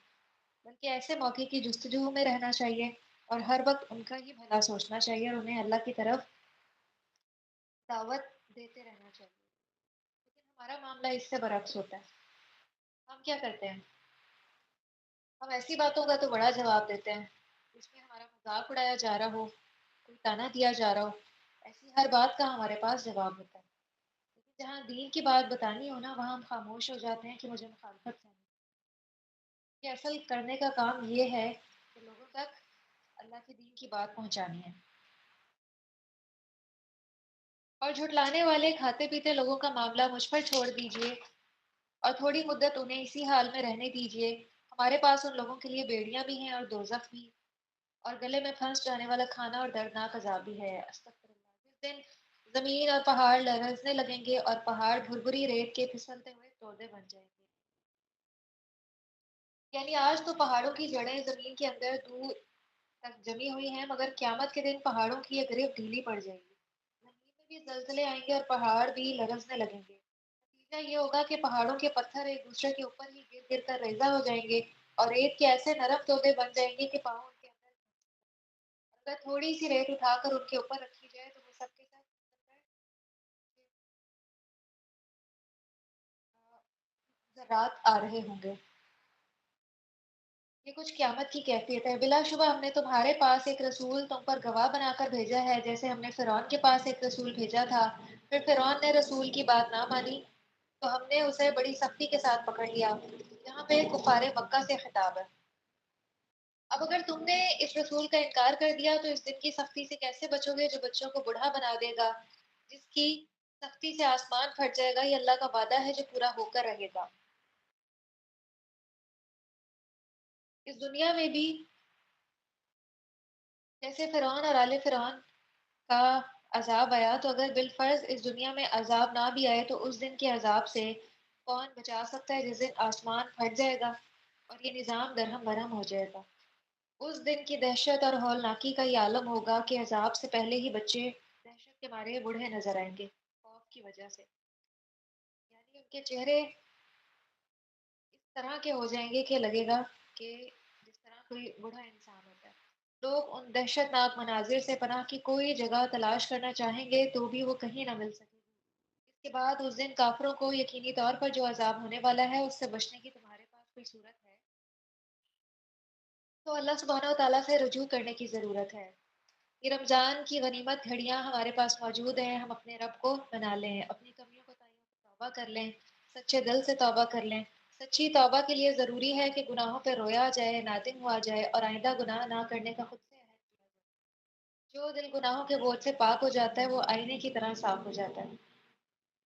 بلکہ ایسے موقع کی جستجو میں رہنا چاہیے اور ہر وقت ان کا ہی بھلا سوچنا چاہیے اور انہیں اللہ کی طرف دعوت دیتے رہنا چاہیے۔ لیکن ہمارا معاملہ اس سے برعکس ہوتا ہے، ہم کیا کرتے ہیں؟ ہم ایسی باتوں کا تو بڑا جواب دیتے ہیں جس میں ہمارا مذاق اڑایا جا رہا ہو، کوئی تانا دیا جا رہا ہو، ایسی ہر بات کا ہمارے پاس جواب ہوتا ہے۔ لیکن جہاں دین کی بات بتانی ہو نا وہاں ہم خاموش ہو جاتے ہیں کہ مجھے مخالفت کرنی ہے۔ کہ اصل کرنے کا کام یہ ہے کہ لوگوں تک اللہ کے دین کی بات پہنچانی ہے، اور جھٹلانے والے کھاتے پیتے لوگوں کا معاملہ مجھ پر چھوڑ دیجیے اور تھوڑی مدت انہیں اسی حال میں رہنے دیجیے۔ ہمارے پاس ان لوگوں کے لیے بیڑیاں بھی ہیں اور دوزخ بھی، اور گلے میں پھنس جانے والا کھانا اور دردناک عذاب بھی ہے۔ استغفر اللہ۔ جس دن زمین اور پہاڑ لرزنے لگیں گے اور پہاڑ بھربری ریت کے پھسلتے ہوئے تودے بن جائیں گے۔ یعنی آج تو پہاڑوں کی جڑیں زمین کے اندر دور تک جمی ہوئی ہیں، مگر قیامت کے دن پہاڑوں کی یہ گرفت ڈھیلی پڑ جائے گی، زمین میں بھی زلزلے آئیں گے اور پہاڑ بھی لرزنے لگیں گے۔ نتیجہ یہ ہوگا کہ پہاڑوں کے پتھر ایک دوسرے کے اوپر ہی گر گر کر ریزہ ہو جائیں گے اور ریت کے ایسے نرم تودے بن جائیں گے کہ پاؤں ان کے اندر، اگر تھوڑی سی ریت اٹھا کر ان کے اوپر رکھی جائے تو وہ سب کے ساتھ ذرات آ رہے ہوں گے۔ یہ کچھ قیامت کی کیفیت ہے۔ بلا شبہ ہم نے تمہارے پاس ایک رسول تم پر گواہ بنا کر بھیجا ہے، جیسے ہم نے فرعون کے پاس ایک رسول بھیجا تھا، پھر فرعون نے رسول کی بات نہ مانی تو ہم نے اسے بڑی سختی کے ساتھ پکڑ لیا۔ یہاں پہ کفار مکہ سے خطاب ہے۔ اب اگر تم نے اس رسول کا انکار کر دیا تو اس دن کی سختی سے کیسے بچو گے جو بچوں کو بوڑھا بنا دے گا، جس کی سختی سے آسمان پھٹ جائے گا؟ یہ اللہ کا وعدہ ہے جو پورا ہو کر رہے گا۔ اس دنیا میں بھی جیسے فرعون اور آل فرعون کا عذاب آیا، تو اگر بالفرض اس دنیا میں عذاب نہ بھی آئے تو اس دن کے عذاب سے کون بچا سکتا ہے جس دن آسمان پھٹ جائے گا اور یہ نظام درہم برہم ہو جائے گا؟ اس دن کی دہشت اور ہولناکی کا یہ عالم ہوگا کہ عذاب سے پہلے ہی بچے دہشت کے مارے بوڑھے نظر آئیں گے خوف کی وجہ سے، یعنی ان کے چہرے اس طرح کے ہو جائیں گے کہ لگے گا کہ جس طرح کوئی بوڑھا انسان ہوتا ہے۔ لوگ ان دہشت ناک مناظر سے پناہ کی کوئی جگہ تلاش کرنا چاہیں گے تو بھی وہ کہیں نہ مل سکے گی۔ اس کے بعد اس دن کافروں کو یقینی طور پر جو عذاب ہونے والا ہے اس سے بچنے کی تمہارے پاس کوئی صورت ہے تو اللہ سبحانہ و تعالیٰ سے رجوع کرنے کی ضرورت ہے۔ یہ رمضان کی غنیمت گھڑیاں ہمارے پاس موجود ہیں، ہم اپنے رب کو بنا لیں، اپنی کمیوں کوتاہیوں کو توبہ کر لیں، سچے دل سے توبہ کر لیں۔ سچی توبہ کے لیے ضروری ہے کہ گناہوں پہ رویا جائے، نادم ہوا جائے اور آئندہ گناہ نہ کرنے کا خود سے عہد کیا جائے۔ جو دل گناہوں کے بوجھ سے پاک ہو جاتا ہے وہ آئینے کی طرح صاف ہو جاتا ہے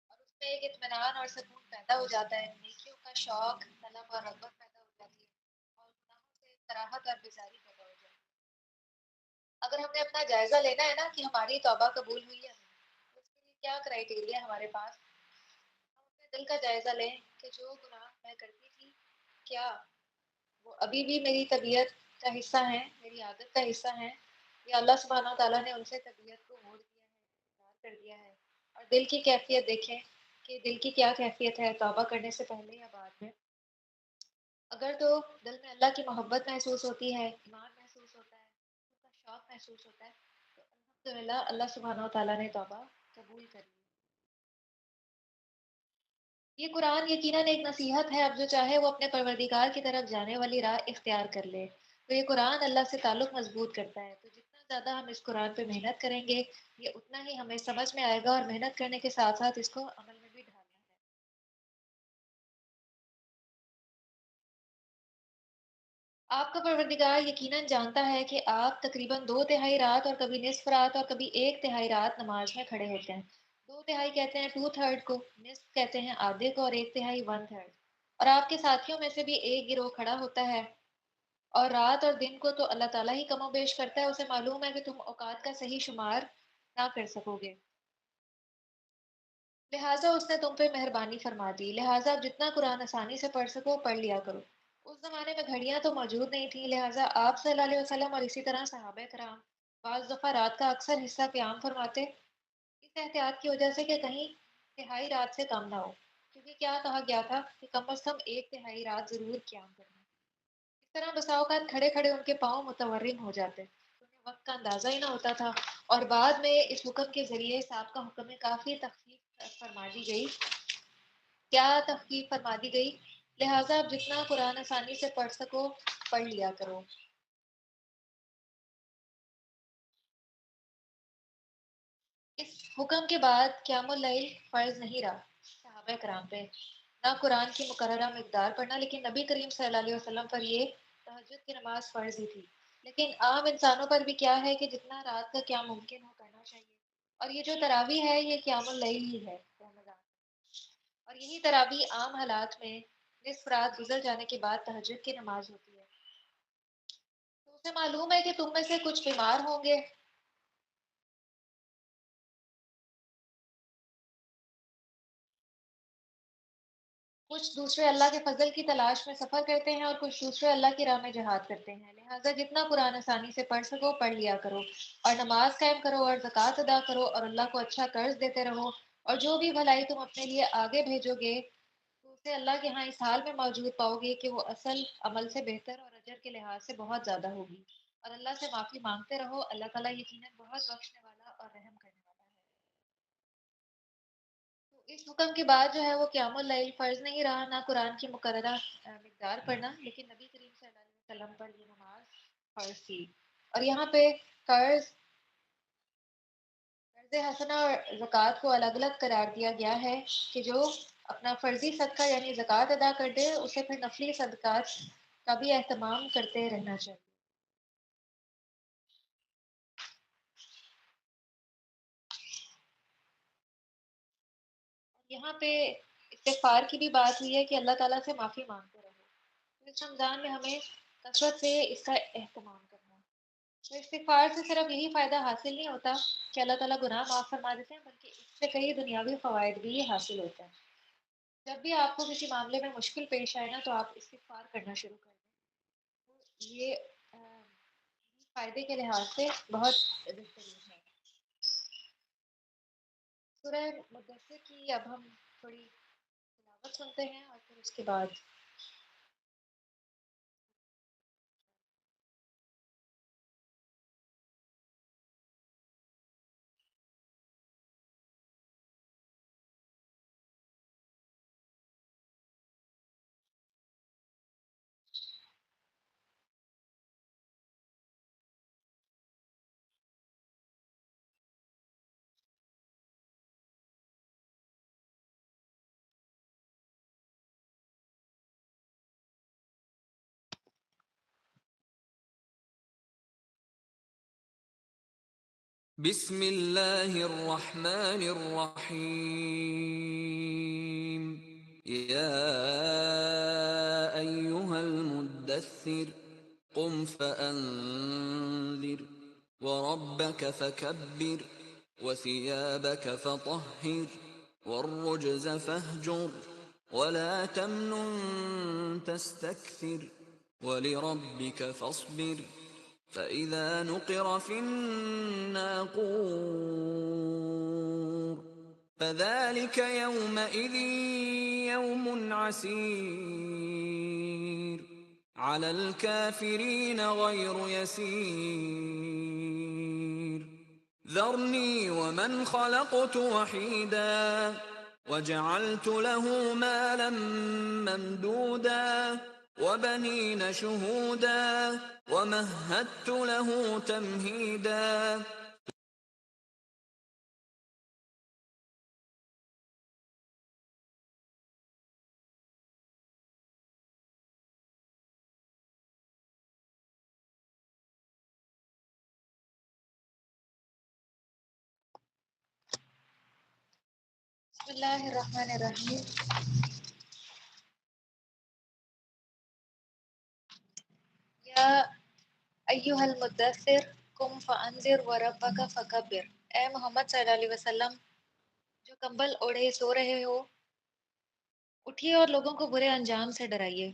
اور اس میں ایک اطمینان اور سکون پیدا ہو جاتا ہے، نیکیوں کا شوق، طلب اور رغبت پیدا ہو جاتی ہے اور گناہوں سے کراہت اور بیزاری پیدا ہو جاتی ہے۔ اگر ہم نے اپنا جائزہ لینا ہے نا کہ ہماری توبہ قبول ہوئی ہے تو اس کے لیے کیا کرائیٹیریا ہے ہمارے پاس؟ ہم اپنے دل کا جائزہ لیں کہ جو گناہ میں کرتی تھی کیا وہ ابھی بھی میری طبیعت کا حصہ ہیں، میری عادت کا حصہ ہیں، یا اللہ سبحانہ و تعالیٰ نے ان سے طبیعت کو موڑ دیا ہے، اقرار کر دیا ہے۔ اور دل کی کیفیت دیکھیں کہ دل کی کیا کیفیت ہے توبہ کرنے سے پہلے یا بعد میں۔ اگر تو دل میں اللہ کی محبت محسوس ہوتی ہے، ایمان محسوس ہوتا ہے، اس کا شوق محسوس ہوتا ہے تو الحمدللہ اللہ سبحانہ و تعالیٰ نے توبہ قبول کر لی۔ یہ قرآن یقیناً ایک نصیحت ہے، اب جو چاہے وہ اپنے پروردگار کی طرف جانے والی راہ اختیار کر لے۔ تو یہ قرآن اللہ سے تعلق مضبوط کرتا ہے، تو جتنا زیادہ ہم اس قرآن پہ محنت کریں گے یہ اتنا ہی ہمیں سمجھ میں آئے گا اور محنت کرنے کے ساتھ ساتھ اس کو عمل میں بھی ڈھالنا ہے۔ آپ کا پروردگار یقیناً جانتا ہے کہ آپ تقریباً دو تہائی رات اور کبھی نصف رات اور کبھی ایک تہائی رات نماز میں کھڑے ہوتے ہیں۔ دو تہائی کہتے ہیں ٹو تھرڈ کو، نصف کہتے ہیں آدھے کو اور ایک تہائی ون تھرڈ۔ اور آپ کے ساتھیوں میں سے بھی ایک گروہ کھڑا ہوتا ہے اور رات اور دن کو تو اللہ تعالیٰ ہی کم و بیش کرتا ہے، اسے معلوم ہے کہ تم اوقات کا صحیح شمار نہ کر سکو گے، لہٰذا اس نے تم پہ مہربانی فرما دی، لہٰذا اب جتنا قرآن آسانی سے پڑھ سکو پڑھ لیا کرو۔ اس زمانے میں گھڑیاں تو موجود نہیں تھیں، لہٰذا آپ صلی اللہ علیہ وسلم اور اسی طرح صحابہ کرام بعض دفعہ رات کا اکثر حصہ قیام فرماتے، اس احتیاط کی وجہ سے کہ کہیں تہائی رات سے کم نہ ہو، کیونکہ کیا کہا گیا تھا کہ کم از کم ایک تہائی رات ضرور قیام کرنا۔ اس طرح بسا اوقات کھڑے کھڑے ان کے پاؤں متورم ہو جاتے، انہیں وقت کا اندازہ ہی نہ ہوتا تھا۔ اور بعد میں اس حکم کے ذریعے صاحب کا حکم میں کافی تخفیف فرما دی گئی۔ کیا تخفیف فرما دی گئی؟ لہٰذا اب جتنا قرآن آسانی سے پڑھ سکو پڑھ لیا کرو۔ اس حکم کے بعد قیام اللیل فرض نہیں رہا صحابہ کرام پہ، نہ قرآن کی مقررہ مقدار پڑھنا، لیکن نبی کریم صلی اللہ علیہ وسلم پر یہ تہجد کی نماز فرض ہی تھی۔ لیکن عام انسانوں پر بھی کیا ہے کہ جتنا رات کا قیام ممکن ہو کرنا چاہیے، اور یہ جو تراویح ہے یہ قیام اللیل ہی ہے رمضان، اور یہی تراویح عام حالات میں نصف رات گزر جانے کے بعد تہجد کی نماز ہوتی ہے۔ تو اسے معلوم ہے کہ تم میں سے کچھ بیمار ہوں گے، کچھ دوسرے اللہ کے فضل کی تلاش میں سفر کرتے ہیں اور کچھ دوسرے اللہ کی راہ میں جہاد کرتے ہیں، لہٰذا جتنا قرآن آسانی سے پڑھ سکو پڑھ لیا کرو اور نماز قائم کرو اور زکوٰۃ ادا کرو اور اللہ کو اچھا قرض دیتے رہو، اور جو بھی بھلائی تم اپنے لیے آگے بھیجو گے تو اسے اللہ کے ہاں اس حال میں موجود پاؤ گے کہ وہ اصل عمل سے بہتر اور اجر کے لحاظ سے بہت زیادہ ہوگی۔ اور اللہ سے معافی مانگتے رہو، اللہ تعالیٰ یقیناً بہت بخشنے والا اور رحم کرنے والا ہے۔ تو اس حکم کے بعد جو ہے وہ قیام اللیل فرض نہیں رہا، نہ قرآن کی مقررہ مقدار پڑھنا، لیکن نبی کریم صلی اللہ علیہ وسلم پر یہ نماز فرض تھی۔ اور یہاں پہ قرض قرض حسنہ اور زکوٰۃ کو الگ الگ قرار دیا گیا ہے کہ جو اپنا فرضی صدقہ یعنی زکوٰۃ ادا کر دے اسے پھر نفلی صدقات کا بھی اہتمام کرتے رہنا چاہیے۔ یہاں پہ استغفار کی بھی بات ہوئی ہے کہ اللہ تعالیٰ سے معافی مانگتے رہو، اس رمضان میں ہمیں کثرت سے اس کا اہتمام کرنا ہے۔ تو استغفار سے صرف یہی فائدہ حاصل نہیں ہوتا کہ اللہ تعالیٰ گناہ معاف فرما دیتے ہیں، بلکہ اس سے کئی دنیاوی فوائد بھی حاصل ہوتے ہیں۔ جب بھی آپ کو کسی معاملے میں مشکل پیش آئے نا تو آپ استغفار کرنا شروع کر دیں۔ یہ فائدے کے لحاظ سے بہت بہترین ہے۔ سورہ مدثر کی اب ہم تھوڑی تلاوت سنتے ہیں اور پھر اس کے بعد بسم الله الرحمن الرحيم. يا أيها المدثر قم فأنذر وربك فكبر وثيابك فطهر والرجز فاهجر ولا تمنن تستكثر ولربك فاصبر فإذا نقر في الناقور فذلك يومئذ يوم عسير على الكافرين غير يسير ذرني ومن خلقت وحيدا وجعلت له مالا ممدودا وبنين شهودا ومهدت له تمهيدا. بسم اللہ الرحمن الرحیم۔ یا ایہا المدثر قم فانذر وربک فکبر، اے محمد صلی اللہ علیہ وسلم جو کمبل اوڑھے سو رہے ہو، اٹھیے اور لوگوں کو برے انجام سے ڈرائیے۔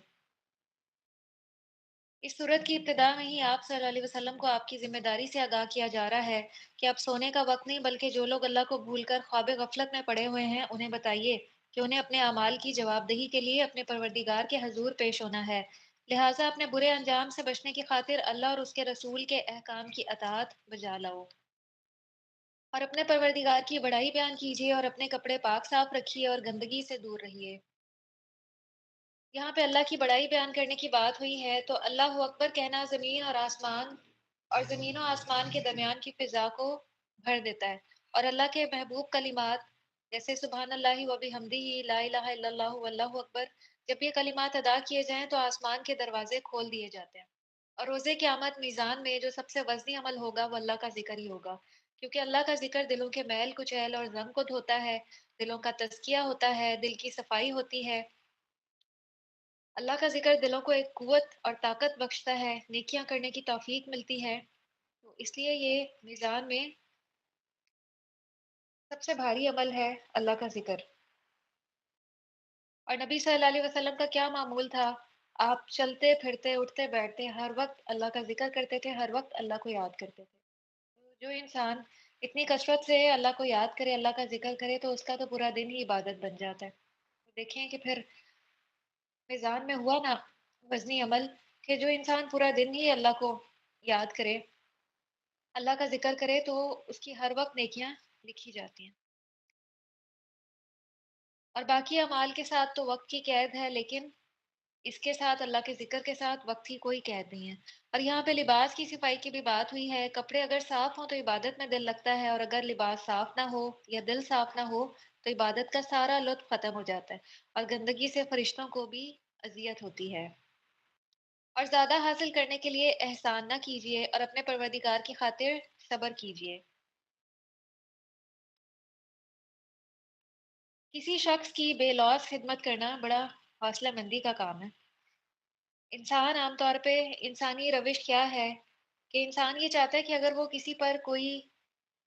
اس صورت کی ابتدا میں ہی آپ صلی اللہ علیہ وسلم کو آپ کی ذمہ داری سے آگاہ کیا جا رہا ہے کہ اب سونے کا وقت نہیں بلکہ جو لوگ اللہ کو بھول کر خواب غفلت میں پڑے ہوئے ہیں انہیں بتائیے کہ انہیں اپنے اعمال کی جواب دہی کے لیے اپنے پروردگار کے حضور پیش ہونا ہے، لہٰذا اپنے برے انجام سے بچنے کی خاطر اللہ اور اس کے رسول کے احکام کی اطاعت بجا لاؤ اور اپنے پروردگار کی بڑائی بیان کیجیے اور اپنے کپڑے پاک صاف رکھیے اور گندگی سے دور رہیے۔ یہاں پہ اللہ کی بڑائی بیان کرنے کی بات ہوئی ہے تو اللہ اکبر کہنا زمین اور آسمان اور زمین و آسمان کے درمیان کی فضا کو بھر دیتا ہے، اور اللہ کے محبوب کلمات جیسے سبحان اللہ و بحمدہ لا الہ الا اللہ واللہ اکبر، جب یہ کلمات ادا کیے جائیں تو آسمان کے دروازے کھول دیے جاتے ہیں، اور روز قیامت میزان میں جو سب سے وزنی عمل ہوگا وہ اللہ کا ذکر ہی ہوگا، کیونکہ اللہ کا ذکر دلوں کے میل کچیل اور زنگ کو دھوتا ہے، دلوں کا تزکیہ ہوتا ہے، دل کی صفائی ہوتی ہے۔ اللہ کا ذکر دلوں کو ایک قوت اور طاقت بخشتا ہے، نیکیاں کرنے کی توفیق ملتی ہے، تو اس لیے یہ میزان میں سب سے بھاری عمل ہے اللہ کا ذکر۔ اور نبی صلی اللہ علیہ وسلم کا کیا معمول تھا؟ آپ چلتے پھرتے اٹھتے بیٹھتے ہر وقت اللہ کا ذکر کرتے تھے، ہر وقت اللہ کو یاد کرتے تھے۔ جو انسان اتنی کثرت سے اللہ کو یاد کرے، اللہ کا ذکر کرے، تو اس کا تو پورا دن ہی عبادت بن جاتا ہے۔ دیکھیں کہ پھر میزان میں ہوا نا وزنی عمل کہ جو انسان پورا دن ہی اللہ کو یاد کرے، اللہ کا ذکر کرے، تو اس کی ہر وقت نیکیاں لکھی جاتی ہیں۔ اور باقی اعمال کے ساتھ تو وقت کی قید ہے، لیکن اس کے ساتھ اللہ کے ذکر کے ساتھ وقت کی کوئی قید نہیں ہے۔ اور یہاں پہ لباس کی صفائی کی بھی بات ہوئی ہے، کپڑے اگر صاف ہوں تو عبادت میں دل لگتا ہے، اور اگر لباس صاف نہ ہو یا دل صاف نہ ہو تو عبادت کا سارا لطف ختم ہو جاتا ہے، اور گندگی سے فرشتوں کو بھی اذیت ہوتی ہے۔ اور زیادہ حاصل کرنے کے لیے احسان نہ کیجیے اور اپنے پروردگار کی خاطر صبر کیجیے۔ کسی شخص کی بے لوث خدمت کرنا بڑا حوصلہ مندی کا کام ہے۔ انسان عام طور پہ انسانی روش کیا ہے کہ انسان یہ چاہتا ہے کہ اگر وہ کسی پر کوئی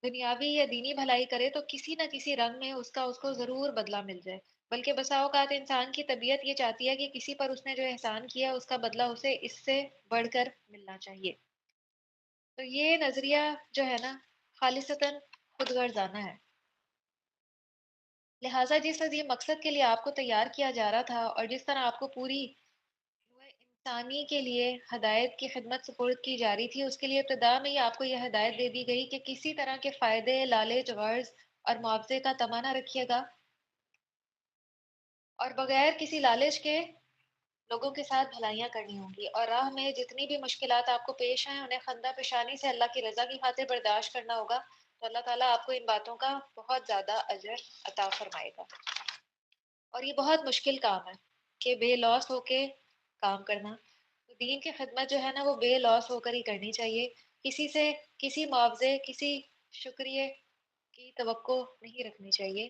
دنیاوی یا دینی بھلائی کرے تو کسی نہ کسی رنگ میں اس کو ضرور بدلہ مل جائے، بلکہ بسا اوقات انسان کی طبیعت یہ چاہتی ہے کہ کسی پر اس نے جو احسان کیا اس کا بدلہ اسے اس سے بڑھ کر ملنا چاہیے۔ تو یہ نظریہ جو ہے نا خالصتاً خود غرضانہ ہے. لہٰذا جس عظیم یہ مقصد کے لیے آپ کو تیار کیا جا رہا تھا اور جس طرح آپ کو پوری نوع انسانی کے لیے ہدایت کی خدمت سپرد کی جا رہی تھی، اس کے لیے ابتدا میں ہی آپ کو یہ ہدایت دے دی گئی کہ کسی طرح کے فائدے، لالچ، غرض اور معاوضے کا تمنا نہ رکھیے گا، اور بغیر کسی لالچ کے لوگوں کے ساتھ بھلائیاں کرنی ہوں گی، اور راہ میں جتنی بھی مشکلات آپ کو پیش آئیں انہیں خندہ پیشانی سے اللہ کی رضا کی خاطر برداشت کرنا ہوگا. تو اللہ تعالیٰ آپ کو ان باتوں کا بہت زیادہ اجر عطا فرمائے گا. اور یہ بہت مشکل کام ہے کہ بے لوث ہو کے کام کرنا. تو دین کی خدمت جو ہے نا وہ بے لوث ہو کر ہی کرنی چاہیے. کسی سے کسی معاوضے، کسی شکریہ کی توقع نہیں رکھنی چاہیے.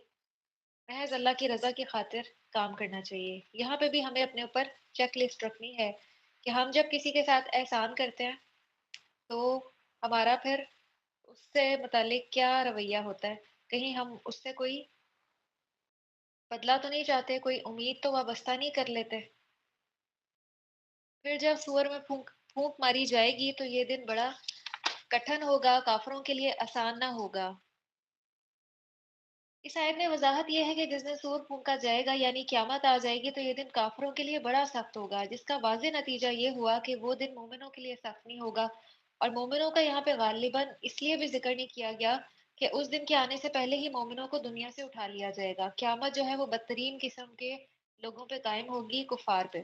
محض اللہ کی رضا کی خاطر کام کرنا چاہیے. یہاں پہ بھی ہمیں اپنے اوپر چیک لسٹ رکھنی ہے کہ ہم جب کسی کے ساتھ احسان کرتے ہیں تو ہمارا پھر اس سے متعلق کیا رویہ ہوتا ہے. کہیں ہم اس سے کوئی بدلا تو نہیں چاہتے، کوئی امید تو وابستہ نہیں کر لیتے. پھر جب سور میں پھونک پھونک ماری جائے گی تو یہ دن بڑا کٹھن ہوگا، کافروں کے لیے آسان نہ ہوگا. اس آیت میں وضاحت یہ ہے کہ جس دن سور پھونکا جائے گا یعنی قیامت آ جائے گی تو یہ دن کافروں کے لیے بڑا سخت ہوگا، جس کا واضح نتیجہ یہ ہوا کہ وہ دن مومنوں کے لیے سخت نہیں ہوگا. اور مومنوں کا یہاں پہ غالباً اس لیے بھی ذکر نہیں کیا گیا کہ اس دن کے آنے سے پہلے ہی مومنوں کو دنیا سے اٹھا لیا جائے گا. قیامت جو ہے وہ بدترین قسم کے لوگوں پہ قائم ہوگی، کفار پہ.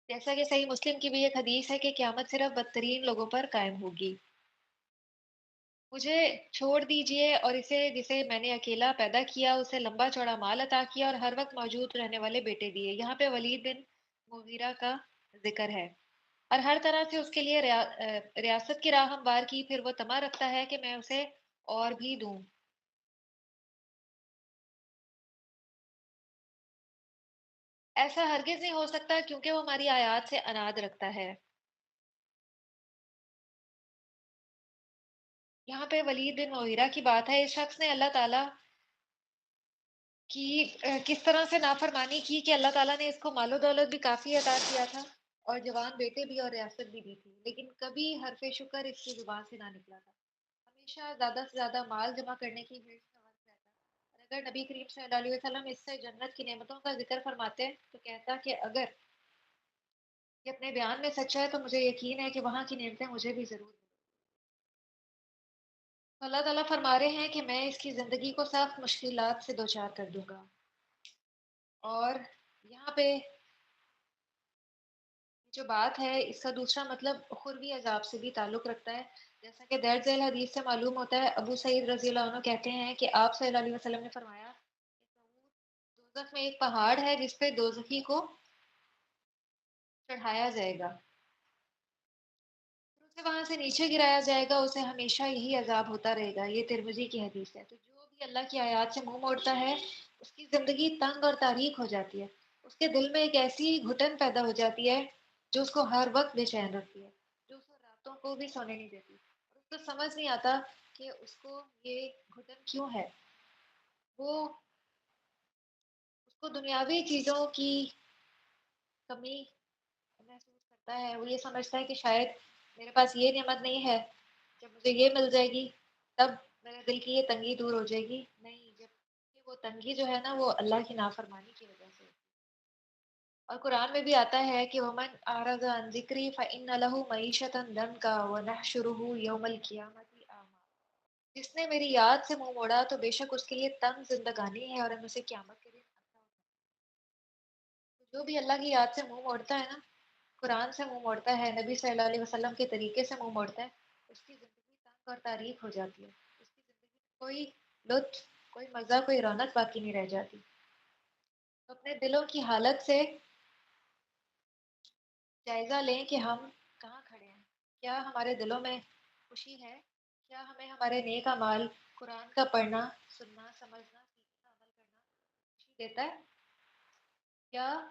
جیسا کہ صحیح مسلم کی بھی ایک حدیث ہے کہ قیامت صرف بدترین لوگوں پر قائم ہوگی. مجھے چھوڑ دیجئے اور اسے جسے میں نے اکیلا پیدا کیا اسے لمبا چوڑا مال عطا کیا اور ہر وقت موجود رہنے والے بیٹے دیے. یہاں پہ ولید بن مغیرہ کا ذکر ہے. اور ہر طرح سے اس کے لیے ریاست کی راہ ہموار کی، پھر وہ طمع رکھتا ہے کہ میں اسے اور بھی دوں. ایسا ہرگز نہیں ہو سکتا کیونکہ وہ ہماری آیات سے اناد رکھتا ہے. یہاں پہ ولید بن مغیرہ کی بات ہے. اس شخص نے اللہ تعالیٰ کی کس طرح سے نافرمانی کی کہ اللہ تعالیٰ نے اس کو مال و دولت بھی کافی عطا کیا تھا اور جوان بیٹے بھی اور ریاست بھی دی تھی، لیکن کبھی حرف شکر اس کی زبان سے نہ نکلا تھا. ہمیشہ زیادہ سے زیادہ مال جمع کرنے کی حرص میں مست رہتا. اور اگر نبی کریم صلی اللہ علیہ وسلم اس سے جنت کی نعمتوں کا ذکر فرماتے تو کہتا کہ اگر یہ اپنے بیان میں سچا ہے تو مجھے یقین ہے کہ وہاں کی نعمتیں مجھے بھی ضرور ملیں. تو اللہ تعالیٰ فرما رہے ہیں کہ میں اس کی زندگی کو سخت مشکلات سے دوچار کر دوں گا. اور یہاں پہ جو بات ہے اس کا دوسرا مطلب اخروی عذاب سے بھی تعلق رکھتا ہے. جیسا کہ درج ذیل حدیث سے معلوم ہوتا ہے، ابو سعید رضی اللہ عنہ کہتے ہیں کہ آپ صلی اللہ علیہ وسلم نے فرمایا کہ دوزخ میں ایک پہاڑ ہے جس پہ دوزخی کو چڑھایا جائے گا، پھر اسے وہاں سے نیچے گرایا جائے گا، اسے ہمیشہ یہی عذاب ہوتا رہے گا. یہ ترمذی کی حدیث ہے. تو جو بھی اللہ کی آیات سے منہ موڑتا ہے اس کی زندگی تنگ اور تاریک ہو جاتی ہے. اس کے دل میں ایک ایسی گھٹن پیدا ہو جاتی ہے جو اس کو ہر وقت بے چین رکھتی ہے، جو اس کو راتوں کو بھی سونے نہیں دیتی. اور اس کو سمجھ نہیں آتا کہ اس کو یہ گھٹن کیوں ہے. وہ اس کو دنیاوی چیزوں کی کمی محسوس کرتا ہے. وہ یہ سمجھتا ہے کہ شاید میرے پاس یہ نعمت نہیں ہے، جب مجھے یہ مل جائے گی تب میرے دل کی یہ تنگی دور ہو جائے گی. نہیں، جب وہ تنگی جو ہے نا وہ اللہ کی نافرمانی کی وجہ سے. اور قرآن میں بھی آتا ہے کہ ومن اعرض عن ذکری فإن له معیشة ضنکا ونحشره یوم القیامة اعمی. جس نے میری یاد سے منہ موڑا تو بے شک اس کے لیے تنگ زندگانی ہے اور ہم اسے قیامت کے دن اندھا اٹھائیں گے. جو بھی اللہ کی یاد سے منہ موڑتا ہے نا، قرآن سے منہ موڑتا ہے، نبی صلی اللہ علیہ وسلم کے طریقے سے منہ موڑتا ہے، اس کی زندگی تنگ اور تاریک ہو جاتی ہے. اس کی زندگی میں کوئی لطف، کوئی مزہ، کوئی رونق باقی نہیں رہ جاتی. تو اپنے دلوں کی حالت سے جائزہ لیں کہ ہم کہاں کھڑے ہیں. کیا ہمارے دلوں میں خوشی ہے؟ کیا ہمیں ہمارے نیک اعمال، قرآن کا پڑھنا، سننا، سمجھنا، سیکھنا، عمل کرنا خوشی دیتا ہے؟ یا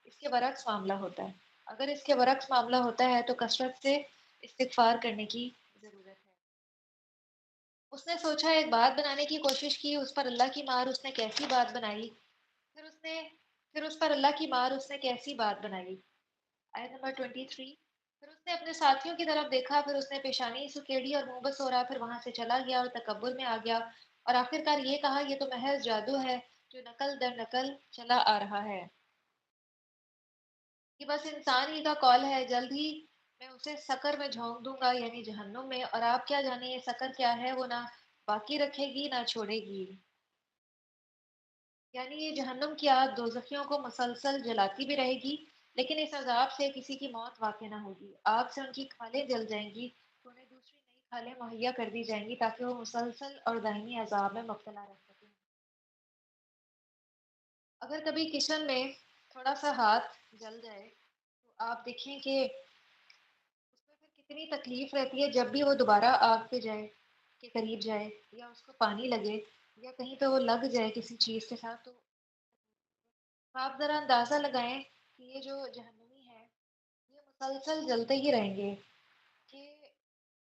اس کے برعکس معاملہ ہوتا ہے؟ اگر اس کے برعکس معاملہ ہوتا ہے تو کثرت سے استغفار کرنے کی ضرورت ہے. اس نے سوچا، ایک بات بنانے کی کوشش کی، اس پر اللہ کی مار، اس نے کیسی بات بنائی. پھر اس پر اللہ کی مار، اس نے کیسی بات بنائی. آیت نمبر 23. پھر اس نے اپنے ساتھیوں کی طرف دیکھا، پھر اس نے پیشانی سکیڑی اور منہ بسورا، پھر وہاں سے چلا گیا اور تکبر میں آ گیا، اور آخرکار یہ کہا یہ تو محض جادو ہے جو نقل در نقل چلا آ رہا ہے، کہ بس انسان ہی کا قول ہے، جلد ہی میں اسے سقر میں جھونک دوں گا، یعنی جہنم میں، اور آپ کیا جانے یہ سقر کیا ہے، وہ نہ باقی رکھے گی نہ چھوڑے گی۔ یعنی یہ جہنم کی آگ دوزخیوں کو مسلسل جلاتی بھی رہے گی، لیکن اس عذاب سے کسی کی موت واقع نہ ہوگی، آگ سے ان کی کھالیں جل جائیں گی تو انہیں دوسری نئی کھالیں مہیا کر دی جائیں گی تاکہ وہ مسلسل اور دائمی عذاب میں مبتلا رہ سکیں۔ اگر کبھی کچن میں تھوڑا سا ہاتھ جل جائے تو آپ دیکھیں کہ اس میں پھر کتنی تکلیف رہتی ہے جب بھی وہ دوبارہ آگ پہ جائے، کے قریب جائے، یا اس کو پانی لگے، یا کہیں پہ وہ لگ جائے کسی چیز کے ساتھ، تو آپ ذرا اندازہ لگائیں کہ یہ جو جہنمی ہے یہ مسلسل جلتے ہی رہیں گے، کہ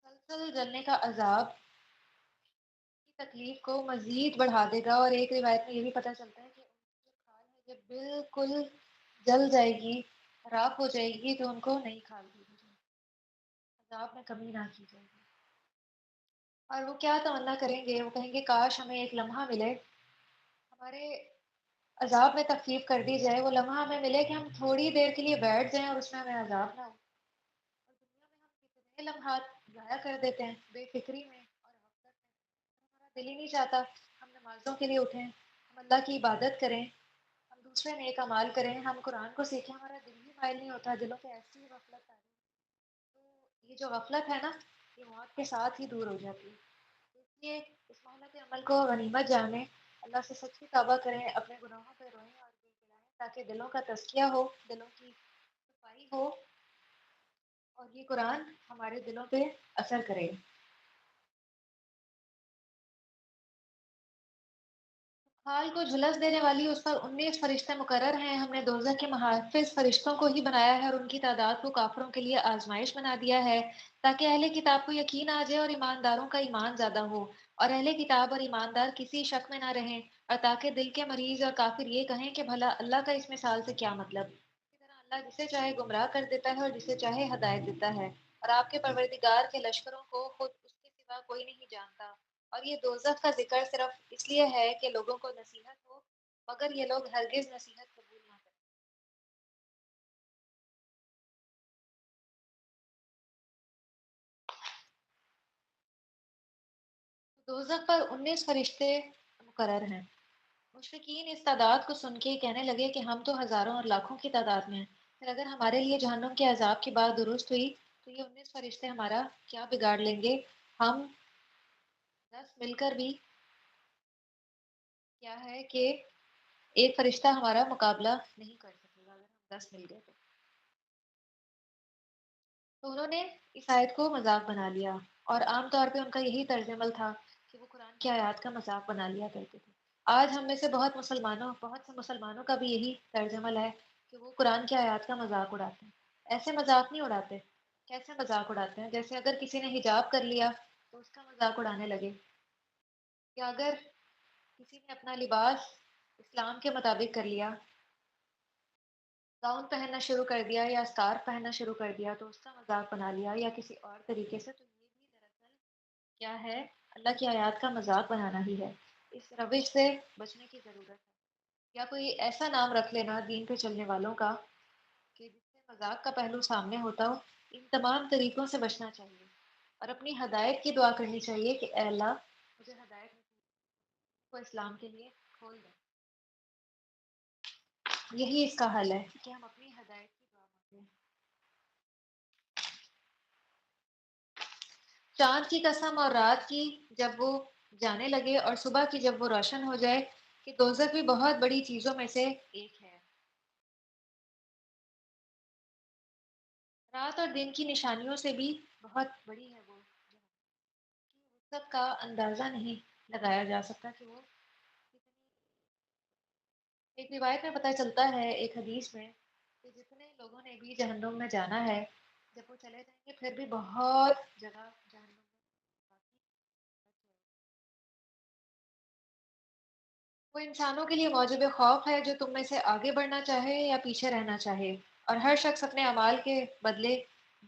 مسلسل جلنے کا عذاب کی تکلیف کو مزید بڑھا دے گا، اور ایک روایت میں یہ بھی پتہ چلتا ہے کہ ان کی جو کھال ہے جب بالکل جل جائے گی، راکھ ہو جائے گی، تو ان کو نہیں کھال دی جائے گی، عذاب میں کمی نہ کی جائے گی، اور وہ کیا تمنا کریں گے، وہ کہیں گے کاش ہمیں ایک لمحہ ملے، ہمارے عذاب میں تخفیف کر دی جائے، وہ لمحہ ہمیں ملے کہ ہم تھوڑی دیر کے لیے بیٹھ جائیں اور اس میں ہمیں عذاب نہ ہو۔ اور دنیا میں ہم کتنے لمحات ضائع کر دیتے ہیں بے فکری میں اور غفلت میں، ہمارا دل ہی نہیں چاہتا ہم نمازوں کے لیے اٹھیں، ہم اللہ کی عبادت کریں، ہم دوسرے نیک اعمال کریں، ہم قرآن کو سیکھیں، ہمارا دل ہی مائل نہیں ہوتا، دلوں پہ ایسی غفلت آ رہی ہے۔ تو یہ جو غفلت ہے نا، یہ موت کے ساتھ ہی دور ہو جاتی ہے، اس لیے اس مہلت عمل کو غنیمت جانیں، اللہ سے سچی توبہ کریں، اپنے گناہوں پہ روئیں اور گڑگڑائیں تاکہ دلوں کا تزکیہ ہو، دلوں کی صفائی ہو، اور یہ قرآن ہمارے دلوں پہ اثر کرے۔ حال کو جھلس دینے والی اس پر 19 فرشتے مقرر ہیں، ہم نے دوزخ کے محافظ فرشتوں کو ہی بنایا ہے اور ان کی تعداد کو کافروں کے لیے آزمائش بنا دیا ہے تاکہ اہل کتاب کو یقین آ جائے اور ایمانداروں کا ایمان زیادہ ہو، اور اہل کتاب اور ایماندار کسی شک میں نہ رہیں، اور تاکہ دل کے مریض اور کافر یہ کہیں کہ بھلا اللہ کا اس مثال سے کیا مطلب، اسی طرح اللہ جسے چاہے گمراہ کر دیتا ہے اور جسے چاہے ہدایت دیتا ہے، اور آپ کے پروردگار کے لشکروں کو خود اس کے سوا کوئی نہیں جانتا، اور یہ دوزخ کا ذکر صرف اس لیے ہے کہ لوگوں کو نصیحت ہو، مگر یہ لوگ ہرگز نصیحت قبول نہ کریں۔ دوزخ پر 19 فرشتے مقرر ہیں۔ مشرکین اس تعداد کو سن کے کہنے لگے کہ ہم تو ہزاروں اور لاکھوں کی تعداد میں ہیں، پھر اگر ہمارے لیے جہنم کے عذاب کی بات درست ہوئی تو یہ 19 فرشتے ہمارا کیا بگاڑ لیں گے، ہم 10 مل کر بھی کیا ہے کہ ایک فرشتہ ہمارا مقابلہ نہیں کر سکے گا اگر ہم 10 مل گئے تو انہوں نے اس آیت کو مذاق بنا لیا، اور عام طور پہ ان کا یہی طرز عمل تھا کہ وہ قرآن کی آیات کا مذاق بنا لیا کرتے تھے۔ آج ہم میں سے بہت سے مسلمانوں کا بھی یہی طرز عمل ہے کہ وہ قرآن کی آیات کا مذاق اڑاتے ہیں۔ ایسے مذاق نہیں اڑاتے، کیسے مذاق اڑاتے ہیں، جیسے اگر کسی نے حجاب کر لیا تو اس کا مذاق اڑانے لگے، یا اگر کسی نے اپنا لباس اسلام کے مطابق کر لیا، گاؤن پہننا شروع کر دیا یا اسکارف پہننا شروع کر دیا تو اس کا مذاق بنا لیا، یا کسی اور طریقے سے، تو یہ بھی دراصل کیا ہے، اللہ کی آیات کا مذاق بنانا ہی ہے۔ اس روش سے بچنے کی ضرورت ہے، یا کوئی ایسا نام رکھ لینا دین پہ چلنے والوں کا کہ جس سے مذاق کا پہلو سامنے ہوتا ہو، ان تمام طریقوں سے بچنا چاہیے، اور اپنی ہدایت کی دعا کرنی چاہیے کہ اے اللہ مجھے ہدایت کو اسلام کے لیے کھول دیں۔ یہی اس کا حل ہے کہ ہم اپنی ہدایت کی دعا مانگیں۔ چاند کی قسم اور رات کی جب وہ جانے لگے اور صبح کی جب وہ روشن ہو جائے کہ دوزخ بھی بہت بڑی چیزوں میں سے ایک ہے، رات اور دن کی نشانیوں سے بھی بہت بڑی ہے وہ، کہ وسعت کا اندازہ نہیں لگایا جا سکتا کہ وہ کتنی۔ ایک روایت میں پتہ چلتا ہے، ایک حدیث میں، کہ جتنے لوگوں نے بھی جہنم میں جانا ہے جب وہ چلے جائیں گے پھر بھی بہت جگہ جہنم میں باقی بچ جائے گی۔ وہ انسانوں کے لیے موجب خوف ہے جو تم میں سے آگے بڑھنا چاہے یا پیچھے رہنا چاہے، اور ہر شخص اپنے اعمال کے بدلے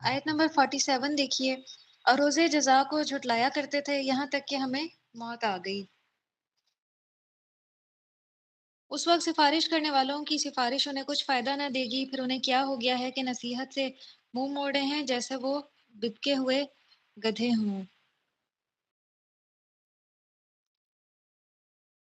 آیت نمبر 47 دیکھیے، اور روزے جزا کو جھٹلایا کرتے تھے یہاں تک کہ ہمیں موت آ گئی۔ اس وقت سفارش کرنے والوں کی سفارش انہیں کچھ فائدہ نہ دے گی، پھر انہیں کیا ہو گیا ہے کہ نصیحت سے منہ موڑے ہیں جیسے وہ ببکے ہوئے گدھے ہوں۔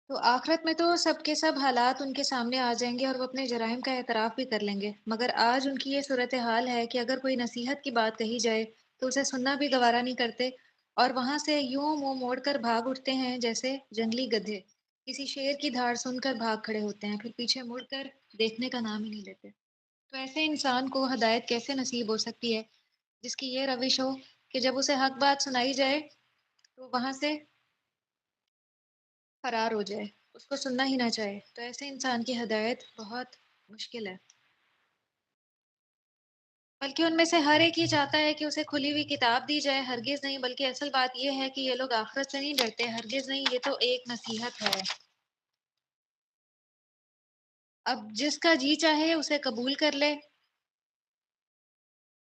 تو آخرت میں تو سب کے سب حالات ان کے سامنے آ جائیں گے اور وہ اپنے جرائم کا اعتراف بھی کر لیں گے، مگر آج ان کی یہ صورتحال ہے کہ اگر کوئی نصیحت کی بات کہی جائے تو اسے سننا بھی گوارا نہیں کرتے، اور وہاں سے یوں منہ موڑ کر بھاگ اٹھتے ہیں جیسے جنگلی گدھے کسی شیر کی دھاڑ سن کر بھاگ کھڑے ہوتے ہیں، پھر پیچھے مڑ کر دیکھنے کا نام ہی نہیں لیتے۔ تو ایسے انسان کو ہدایت کیسے نصیب ہو سکتی ہے جس کی یہ روش ہو کہ جب اسے حق بات سنائی جائے تو وہاں سے فرار ہو جائے، اس کو سننا ہی نہ چاہے؟ تو ایسے انسان کی ہدایت بہت مشکل ہے، بلکہ ان میں سے ہر ایک ہی چاہتا ہے کہ اسے کھلی ہوئی کتاب دی جائے۔ ہرگز نہیں، بلکہ اصل بات یہ ہے کہ یہ لوگ آخرت سے نہیں ڈرتے، ہرگز نہیں، یہ تو ایک نصیحت ہے۔ اب جس کا جی چاہے اسے قبول کر لے،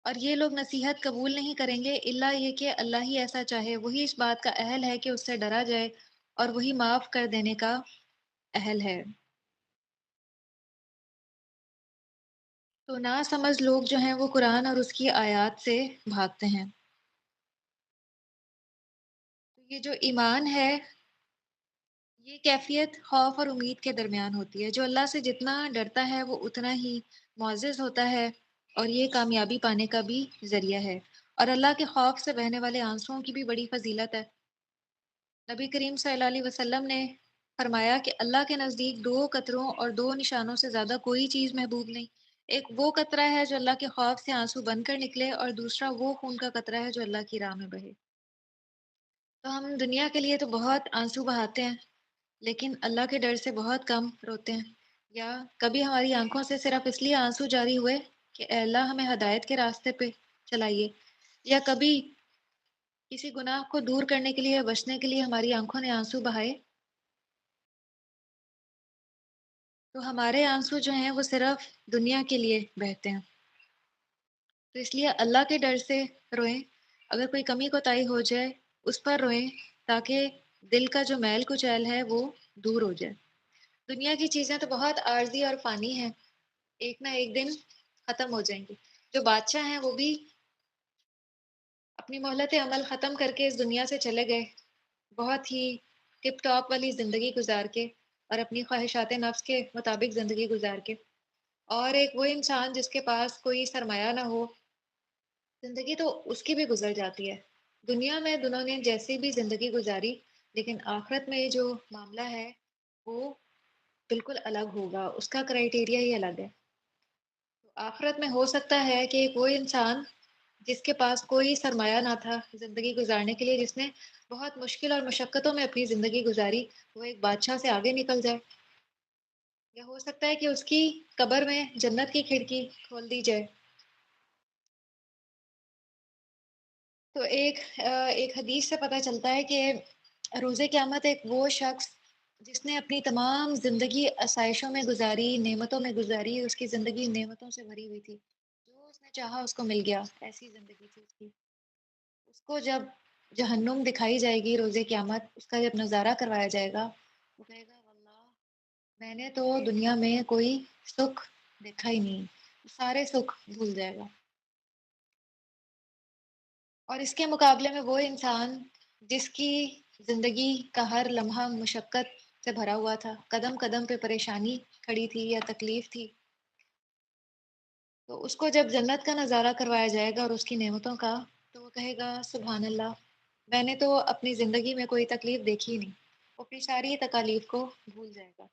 اور یہ لوگ نصیحت قبول نہیں کریں گے الا یہ کہ اللہ ہی ایسا چاہے، وہی اس بات کا اہل ہے کہ اس سے ڈرا جائے اور وہی معاف کر دینے کا اہل ہے۔ تو نا سمجھ لوگ جو ہیں وہ قرآن اور اس کی آیات سے بھاگتے ہیں۔ تو یہ جو ایمان ہے، یہ کیفیت خوف اور امید کے درمیان ہوتی ہے۔ جو اللہ سے جتنا ڈرتا ہے وہ اتنا ہی معزز ہوتا ہے، اور یہ کامیابی پانے کا بھی ذریعہ ہے۔ اور اللہ کے خوف سے بہنے والے آنسوؤں کی بھی بڑی فضیلت ہے۔ نبی کریم صلی اللہ علیہ وسلم نے فرمایا کہ اللہ کے نزدیک دو قطروں اور دو نشانوں سے زیادہ کوئی چیز محبوب نہیں۔ ایک وہ قطرہ ہے جو اللہ کے خوف سے آنسو بن کر نکلے، اور دوسرا وہ خون کا قطرہ ہے جو اللہ کی راہ میں بہے۔ تو ہم دنیا کے لیے تو بہت آنسو بہاتے ہیں، لیکن اللہ کے ڈر سے بہت کم روتے ہیں۔ یا کبھی ہماری آنکھوں سے صرف اس لیے آنسو جاری ہوئے کہ اے اللہ ہمیں ہدایت کے راستے پہ چلائیے، یا کبھی کسی گناہ کو دور کرنے کے لیے، بچنے کے لیے ہماری آنکھوں نے آنسو بہائے، تو ہمارے آنسو جو ہیں وہ صرف دنیا کے لیے بہتے ہیں۔ تو اس لیے اللہ کے ڈر سے روئیں، اگر کوئی کمی کوتاہی ہو جائے اس پر روئیں، تاکہ دل کا جو میل کچیل ہے وہ دور ہو جائے۔ دنیا کی چیزیں تو بہت عارضی اور فانی ہیں، ایک نہ ایک دن ختم ہو جائیں گی۔ جو بادشاہ ہیں وہ بھی اپنی مہلت عمل ختم کر کے اس دنیا سے چلے گئے، بہت ہی ٹپ ٹاپ والی زندگی گزار کے اور اپنی خواہشات نفس کے مطابق زندگی گزار کے۔ اور ایک وہ انسان جس کے پاس کوئی سرمایہ نہ ہو، زندگی تو اس کی بھی گزر جاتی ہے۔ دنیا میں دونوں نے جیسی بھی زندگی گزاری، لیکن آخرت میں جو معاملہ ہے وہ بالکل الگ ہوگا، اس کا کرائیٹیریا ہی الگ ہے۔ تو آخرت میں ہو سکتا ہے کہ ایک وہ انسان جس کے پاس کوئی سرمایہ نہ تھا زندگی گزارنے کے لیے، جس نے بہت مشکل اور مشقتوں میں اپنی زندگی گزاری، وہ ایک بادشاہ سے آگے نکل جائے، یا ہو سکتا ہے کہ اس کی قبر میں جنت کی کھڑکی کھول دی جائے۔ تو ایک حدیث سے پتہ چلتا ہے کہ روز قیامت ایک وہ شخص جس نے اپنی تمام زندگی آسائشوں میں گزاری، نعمتوں میں گزاری، اس کی زندگی نعمتوں سے بھری ہوئی تھی، جو اس نے چاہا اس کو مل گیا، ایسی زندگی تھی اس کی۔ اس کو جب جہنم دکھائی جائے گی روز قیامت، اس کا جب نظارہ کروایا جائے گا، وہ کہے گا واللہ میں نے تو دنیا میں کوئی سکھ دیکھا ہی نہیں، سارے سکھ بھول جائے گا۔ اور اس کے مقابلے میں وہ انسان جس کی زندگی کا ہر لمحہ مشقت سے بھرا ہوا تھا، قدم قدم پہ پریشانی کھڑی تھی یا تکلیف تھی، تو اس کو جب جنت کا نظارہ کروایا جائے گا اور اس کی نعمتوں کا، تو وہ کہے گا سبحان اللہ، میں نے تو اپنی زندگی میں کوئی تکلیف دیکھی ہی نہیں، وہ اپنی ساری تکالیف کو بھول جائے گا۔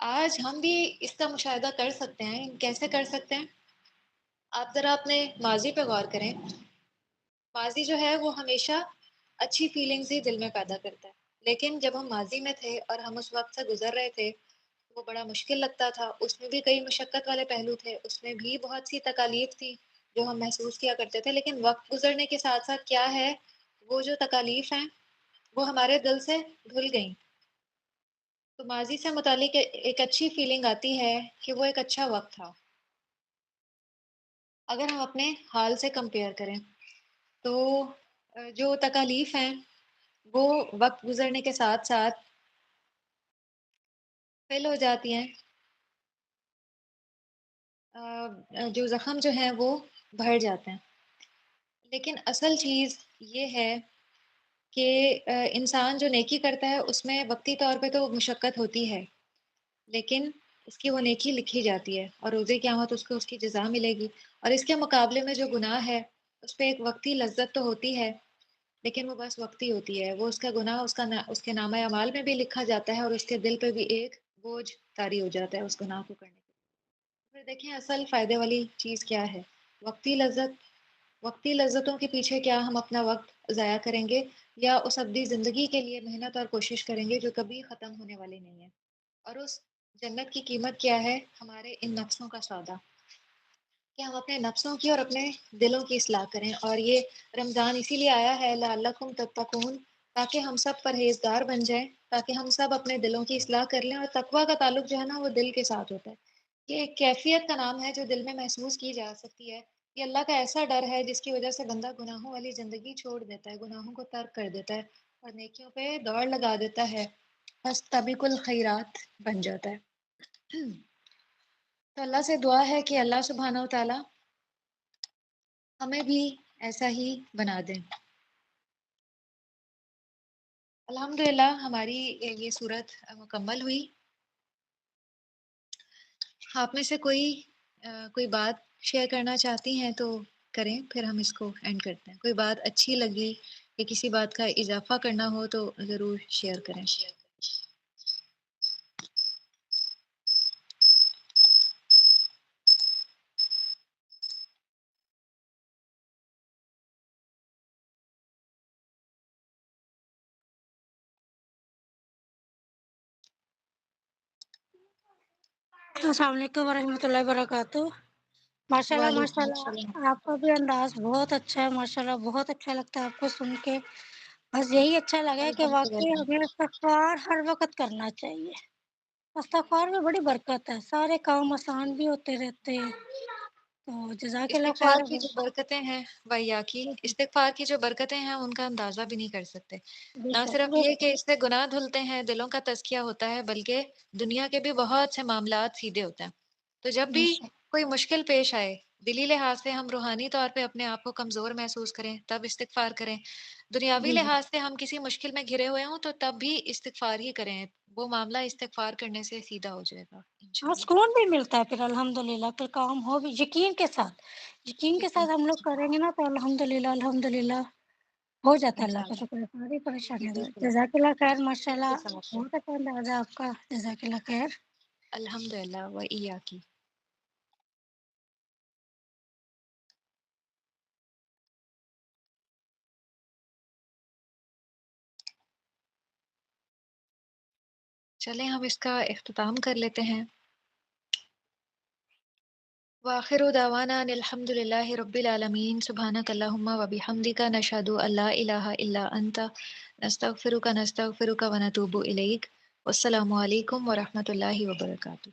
آج ہم بھی اس کا مشاہدہ کر سکتے ہیں، کیسے کر سکتے ہیں؟ آپ ذرا اپنے ماضی پہ غور کریں۔ ماضی جو ہے وہ ہمیشہ اچھی فیلنگز ہی دل میں پیدا کرتا ہے، لیکن جب ہم ماضی میں تھے اور ہم اس وقت سے گزر رہے تھے، وہ بڑا مشکل لگتا تھا، اس میں بھی کئی مشقت والے پہلو تھے، اس میں بھی بہت سی تکالیف تھی جو ہم محسوس کیا کرتے تھے، لیکن وقت گزرنے کے ساتھ ساتھ کیا ہے، وہ جو تکالیف ہیں وہ ہمارے دل سے دھل گئیں۔ تو ماضی سے متعلق ایک اچھی فیلنگ آتی ہے کہ وہ ایک اچھا وقت تھا۔ اگر ہم اپنے حال سے کمپیئر کریں تو جو تکالیف ہیں وہ وقت گزرنے کے ساتھ ساتھ فیل ہو جاتی ہیں، جو زخم جو ہیں وہ بڑھ جاتے ہیں، لیکن اصل چیز یہ ہے کہ انسان جو نیکی کرتا ہے اس میں وقتی طور پہ تو مشقت ہوتی ہے، لیکن اس کی وہ نیکی لکھی جاتی ہے اور روزے قیامت اس کو اس کی جزا ملے گی، اور اس کے مقابلے میں جو گناہ ہے اس پہ ایک وقتی لذت تو ہوتی ہے، لیکن وہ بس وقتی ہوتی ہے، وہ اس کا گناہ اس کے نامہ اعمال میں بھی لکھا جاتا ہے اور اس کے دل پہ بھی ایک بوجھ طاری ہو جاتا ہے اس گناہ کو کرنے کے۔ پھر دیکھیں اصل فائدے والی چیز کیا ہے؟ وقتی لذت۔ وقتی لذتوں کے پیچھے کیا ہم اپنا وقت ضائع کریں گے یا اس ابدی زندگی کے لیے محنت اور کوشش کریں گے جو کبھی ختم ہونے والی نہیں ہے؟ اور اس جنت کی قیمت کیا ہے؟ ہمارے ان نفسوں کا سودا، کہ ہم اپنے نفسوں کی اور اپنے دلوں کی اصلاح کریں۔ اور یہ رمضان اسی لیے آیا ہے لعلکم تتقون، تاکہ ہم سب پرہیزگار بن جائیں، تاکہ ہم سب اپنے دلوں کی اصلاح کر لیں۔ اور تقویٰ کا تعلق جو ہے نا وہ دل کے ساتھ ہوتا ہے، یہ ایک کیفیت کا نام ہے جو دل میں محسوس کی جا سکتی ہے۔ یہ اللہ کا ایسا ڈر ہے جس کی وجہ سے بندہ گناہوں والی زندگی چھوڑ دیتا ہے، گناہوں کو ترک کر دیتا ہے اور نیکیوں پہ دوڑ لگا دیتا ہے، بس طبیق الخیرات بن جاتا ہے۔ تو اللہ سے دعا ہے کہ اللہ سبحانہ و تعالی ہمیں بھی ایسا ہی بنا دیں۔ الحمدللہ ہماری یہ صورت مکمل ہوئی۔ آپ میں سے کوئی بات شیئر کرنا چاہتی ہیں تو کریں، پھر ہم اس کو اینڈ کرتے ہیں۔ کوئی بات اچھی لگی یا کسی بات کا اضافہ کرنا ہو تو ضرور شیئر کریں۔ السلام علیکم ورحمۃ اللہ وبرکاتہ۔ ماشاء اللہ ماشاء وعلیکم السلام۔ اللہ، آپ کا بھی انداز بہت اچھا ہے، ماشاء اللہ بہت اچھا لگتا ہے آپ کو سن کے۔ بس یہی اچھا لگا کہ واقعی الحمدللہ۔ ہمیں استغفار ہر وقت کرنا چاہیے۔ استغفار میں بڑی برکت ہے، سارے کام آسان بھی ہوتے رہتے ہیں۔ تو جزاک اللہ استغفار خیر۔ کی جو برکتیں ہیں ویا کی، استغفار کی جو برکتیں ہیں ان کا اندازہ بھی نہیں کر سکتے۔ بے نہ شک صرف یہ کہ اس سے گناہ دھلتے ہیں، دلوں کا تزکیہ ہوتا ہے، بلکہ دنیا کے بھی بہت سے معاملات سیدھے ہوتے ہیں۔ تو جب بے بھی شک کوئی مشکل پیش آئے، دلی لحاظ سے ہم روحانی طور پہ اپنے آپ کو کمزور محسوس کریں تب استغفار کریں، دنیاوی جی جی۔ لحاظ سے ہم کسی مشکل میں گھرے ہوئے ہوں تو تب بھی استغفار ہی کریں، وہ معاملہ استغفار کرنے سے سیدھا ہو جائے گا ہاں، انشاءاللہ۔ سکون بھی ملتا ہے پھر الحمدللہ، پھر کام ہو بھی یقین کے ساتھ، یقین کے یقین ساتھ ہم لوگ کریں گے نا تو الحمدللہ الحمدللہ ہو جاتا ہے۔ اللہ کا انشاءاللہ۔ شکر ہے، ساری جی پریشانیاں دور۔ بالکل، جزاک اللہ خیر، ماشاء اللہ بالکل سمجھتے ہیں۔ بہت اچھا انداز ہے آپ کا، جزاک اللہ خیر۔ الحمدللہ و ایاکی۔ چلیں ہم اس کا اختتام کر لیتے ہیں۔ وآخر دعوانا ان الحمد للہ رب العالمین، سبحانک اللہم و بحمدک، نشہد ان لا الہ الا انت، نستغفرک ونتوب الیک۔ والسلام علیکم ورحمۃ اللہ وبرکاتہ۔